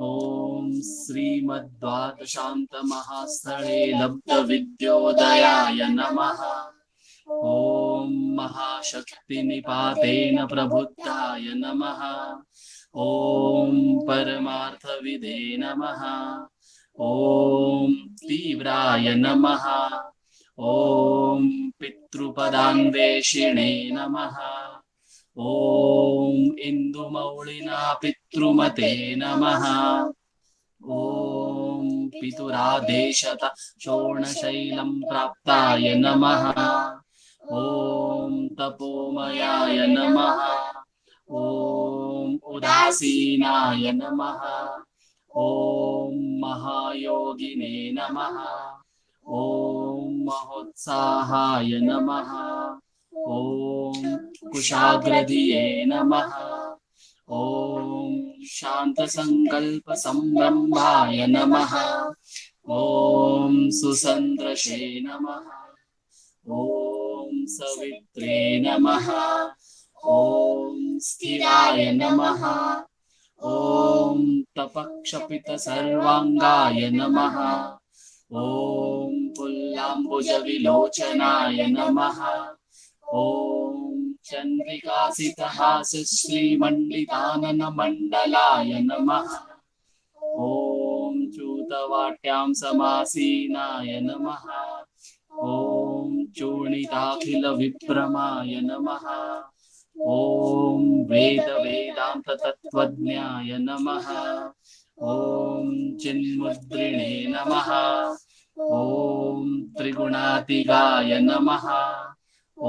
ॐ श्रीमद्द्वादशान्तमहास्थले लब्धविद्योदयाय नमः। ॐ महाशक्तिनिपातेन प्रबुद्धाय नमः। ॐ परमार्थविदे नमः। ॐ तीव्राय नमः। ॐ पितृपदान्वेषिणे नमः। ॐ इन्दुमौळिना पितृमते नमः। ॐ पितुरादेशत शोणशैलं प्राप्ताय नमः। ॐ तपोमयाय नमः। ॐ उदासीनाय नमः। ॐ महायोगिने नमः। ॐ महोत्साहाय नमः। ॐ कुशाग्रधिये नमः। ॐ शान्तसङ्कल्पसंरम्भाय नमः। ॐ सुसन्दृशे नमः। ॐ सवित्रे नमः। ॐ स्थिराय नमः। ॐ तपक्षपितसर्वाङ्गाय नमः। ॐ पुल्लाम्बुजविलोचनाय नमः। ॐ चन्द्रिकासितहासश्रीमण्डिताननमण्डलाय नमः। ॐ चूतवाट्यां समासीनाय नमः। ॐ चूर्णिताखिलविभ्रमाय नमः। ॐ वेदवेदान्ततत्त्वज्ञाय नमः। ॐ चिन्मुद्रिणे नमः। ॐ त्रिगुणातिगाय नमः। ॐ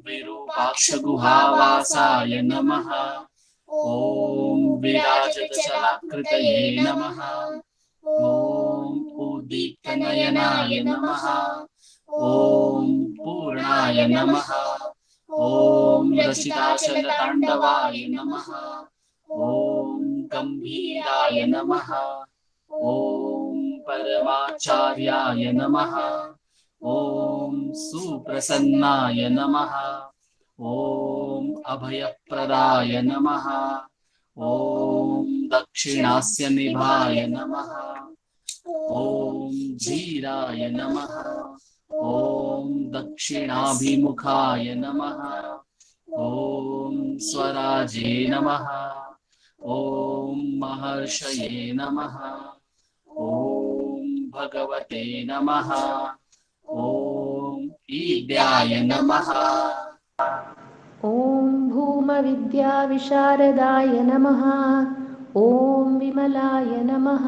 विरूपाक्षगुहावासाय नमः। ॐ विराजतशलाकृतये नमः। ॐ उद्दीप्तनयनाय नमः। ॐ पूर्णाय नमः। ॐ रसिकाचलताण्डवाय नमः। ॐ गम्भीराय नमः। ॐ परमाचार्याय नमः। ॐ सुप्रसन्नाय नमः। ॐ अभयप्रदाय नमः। ॐ दक्षिणास्य निभाय नमः। ॐ धीराय नमः। ॐ दक्षिणाभिमुखाय नमः। ॐ स्वराजे नमः। ॐ महर्षये नमः। ॐ भगवते नमः। ॐ ईड्याय नमः। ॐ भूमविद्याविशारदाय नमः। ॐ विमलाय नमः।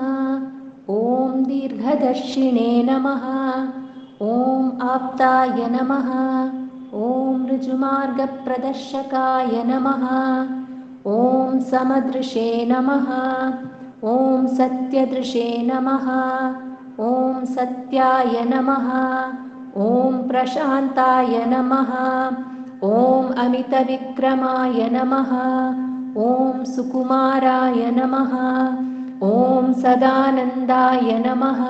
ॐ दीर्घदर्शिने नमः। ॐ आप्ताय नमः। ॐ ऋजुमार्गप्रदर्शकाय नमः। ॐ समदृशे नमः। ॐ सत्यदृशे नमः। ॐ सत्याय नमः। ॐ प्रशान्ताय नमः। ॐ अमितविक्रमाय नमः। ॐ सुकुमाराय नमः। ॐ सदानन्दाय नमः।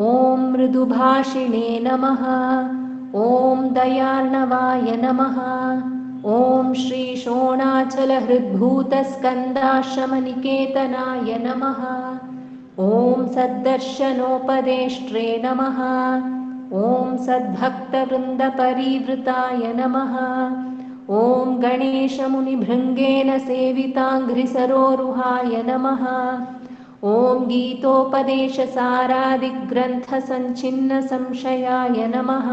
ॐ मृदुभाषिणे नमः। ॐ दयार्णवाय नमः। ॐ श्री शोणाचलहृद्भूतस्कन्दाश्रमनिकेतनाय नमः। ॐ सद्दर्शनोपदेष्ट्रे नमः। ॐ सद्भक्तवृन्दपरिवृताय नमः। ॐ गणेशमुनिभृङ्गेन सेविताङ्घ्रिसरोरुहाय नमः। ॐ गीतोपदेशसारादिग्रन्थसञ्छिन्नसंशयाय नमः।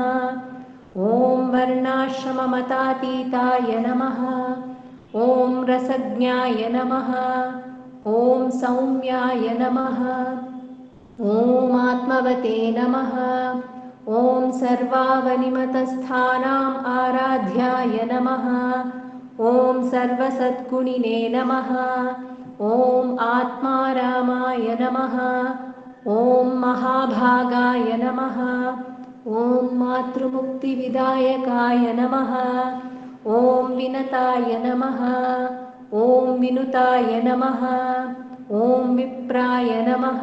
ॐ वर्णाश्रममतातीताय नमः। ॐ रसज्ञाय नमः। ॐ सौम्याय नमः। ॐ आत्मवते नमः। ॐ सर्वावनिमतस्थानाम् आराध्याय नमः। ॐ सर्वसद्गुणिने नमः। ॐ आत्मारामाय नमः। ॐ महाभागाय नमः। ॐ मातृमुक्तिविदायकाय नमः। ॐ विनताय नमः। ॐ विनुताय नमः। ॐ विप्राय नमः।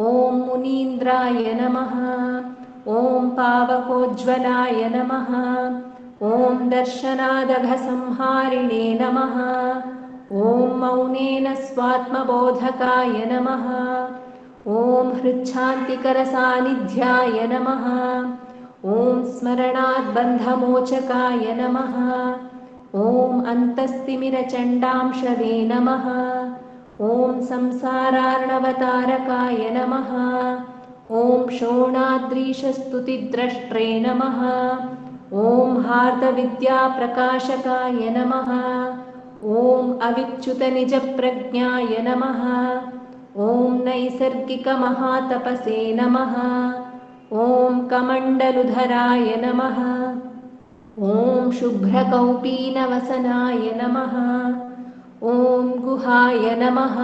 ॐ मुनीन्द्राय नमः। ॐ पावकोज्ज्वलाय नमः। ॐ दर्शनादघसंहारिणे नमः। ॐ मौनेन स्वात्मबोधकाय नमः। ॐ हृच्छान्तिकरसान्निध्याय नमः। ॐ स्मरणाद्बन्धमोचकाय नमः। ॐ अन्तस्तिमिरचण्डांशवे नमः। ॐ संसारार्णवतारकाय नमः। ॐ शोणाद्रीशस्तुतिद्रष्ट्रे नमः। ॐ हार्दविद्याप्रकाशकाय नमः। ॐ अविच्युतनिजप्रज्ञाय नमः। ॐ नैसर्गिकमहातपसे नमः। ॐ कमण्डलुधराय नमः। ॐ शुभ्रकौपीनवसनाय नमः। ॐ गुहाय नमः।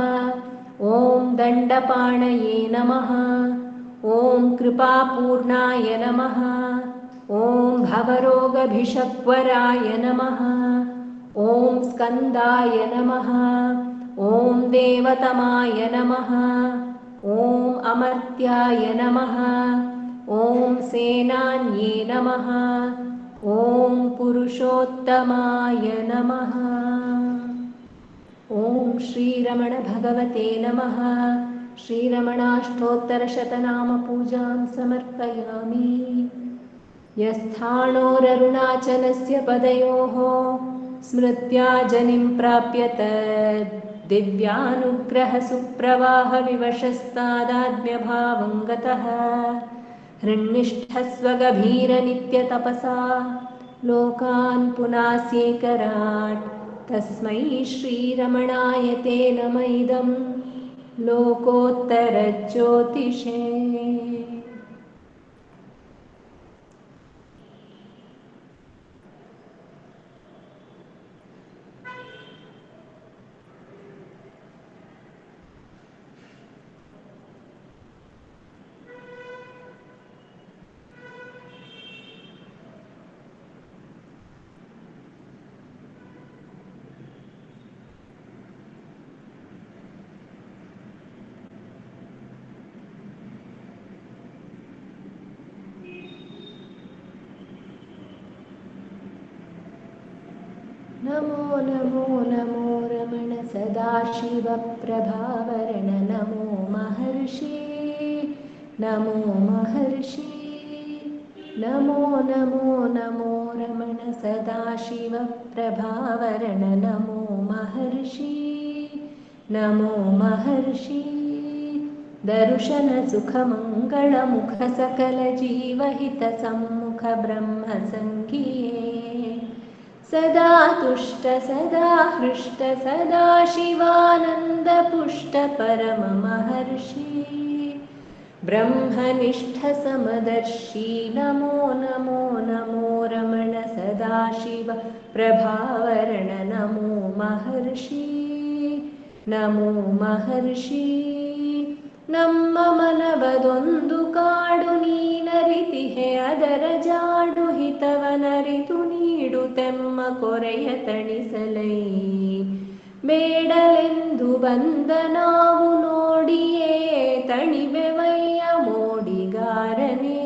ॐ दण्डपाणये नमः। ॐ कृपापूर्णाय नमः। ॐ भवरोगभिषग्वराय नमः। ॐ स्कन्दाय नमः। ॐ देवतमाय नमः। ॐ अमर्त्याय नमः। ॐ सेनान्ये नमः। ॐ पुरुषोत्तमाय नमः। ॐ श्रीरमणभगवते नमः। श्रीरमणाष्टोत्तरशतनामपूजां समर्पयामि। यस्थाणोररुणाचलस्य पदयोः स्मृत्या जनिं प्राप्यत दिव्यानुग्रहसुप्रवाहविवशस्तादात्म्यभावं गतः हृन्निष्ठस्वगभीरनित्यतपसा लोकान् पुनास्येकराट् तस्मै श्रीरमणाय ते नम इदं लोकोत्तरज्योतिषे। नमो नमो नमो रमण सदाशिवप्रभावरण नमो महर्षि नमो महर्षि नमो नमो नमो रमण सदाशिवप्रभावरण नमो महर्षि नमो महर्षि दर्शनसुखमङ्गलमुखसकलजीवहितसम्मुख ब्रह्मसङ्गीये सदा तुष्ट सदा हृष्ट सदा शिवानन्दपुष्ट परममहर्षि ब्रह्मनिष्ठ समदर्शी नमो नमो नमो रमण सदाशिव प्रभावरण नमो महर्षि नमो महर्षि ನಮ್ಮ ಮನವದೊಂದು ಕಾಡು ನೀನರಿತಿಹೆ ಅದರ ಜಾಡು ಹಿತವನರಿತು ನೀಡು ತೆಮ್ಮ ಕೊರೆಯ ತಣಿಸಲೈ ಬೇಡಲೆಂದು ಬಂದ ನಾವು ನೋಡಿಯೇ ತಣಿವೆವಯ್ಯ ಮೋಡಿಗಾರನೇ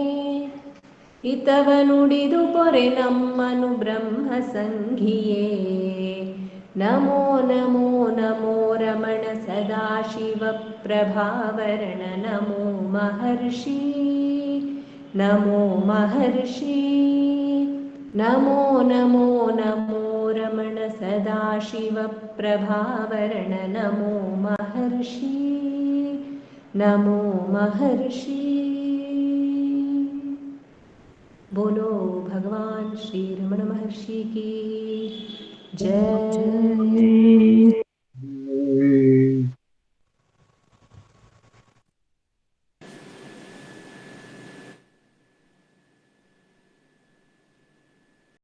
ಹಿತವನುಡಿದು ಪೊರೆ ನಮ್ಮನು ಬ್ರಹ್ಮ ಸಂಘಿಯೇ ನಮೋ ನಮೋ ನಮೋ ರಮಣ ಸದಾಶಿವ ಪ್ರಭಾವರಣ ನಮೋ ಮಹರ್ಷಿ ನಮೋ ಮಹರ್ಷಿ ನಮೋ ನಮೋ ನಮೋ ರಮಣ ಸದಾಶಿವ ಪ್ರಭಾವರಣ ನಮೋ ಮಹರ್ಷಿ ನಮೋ ಮಹರ್ಷಿ बोलो भगवान श्री रमण महर्षि की जय।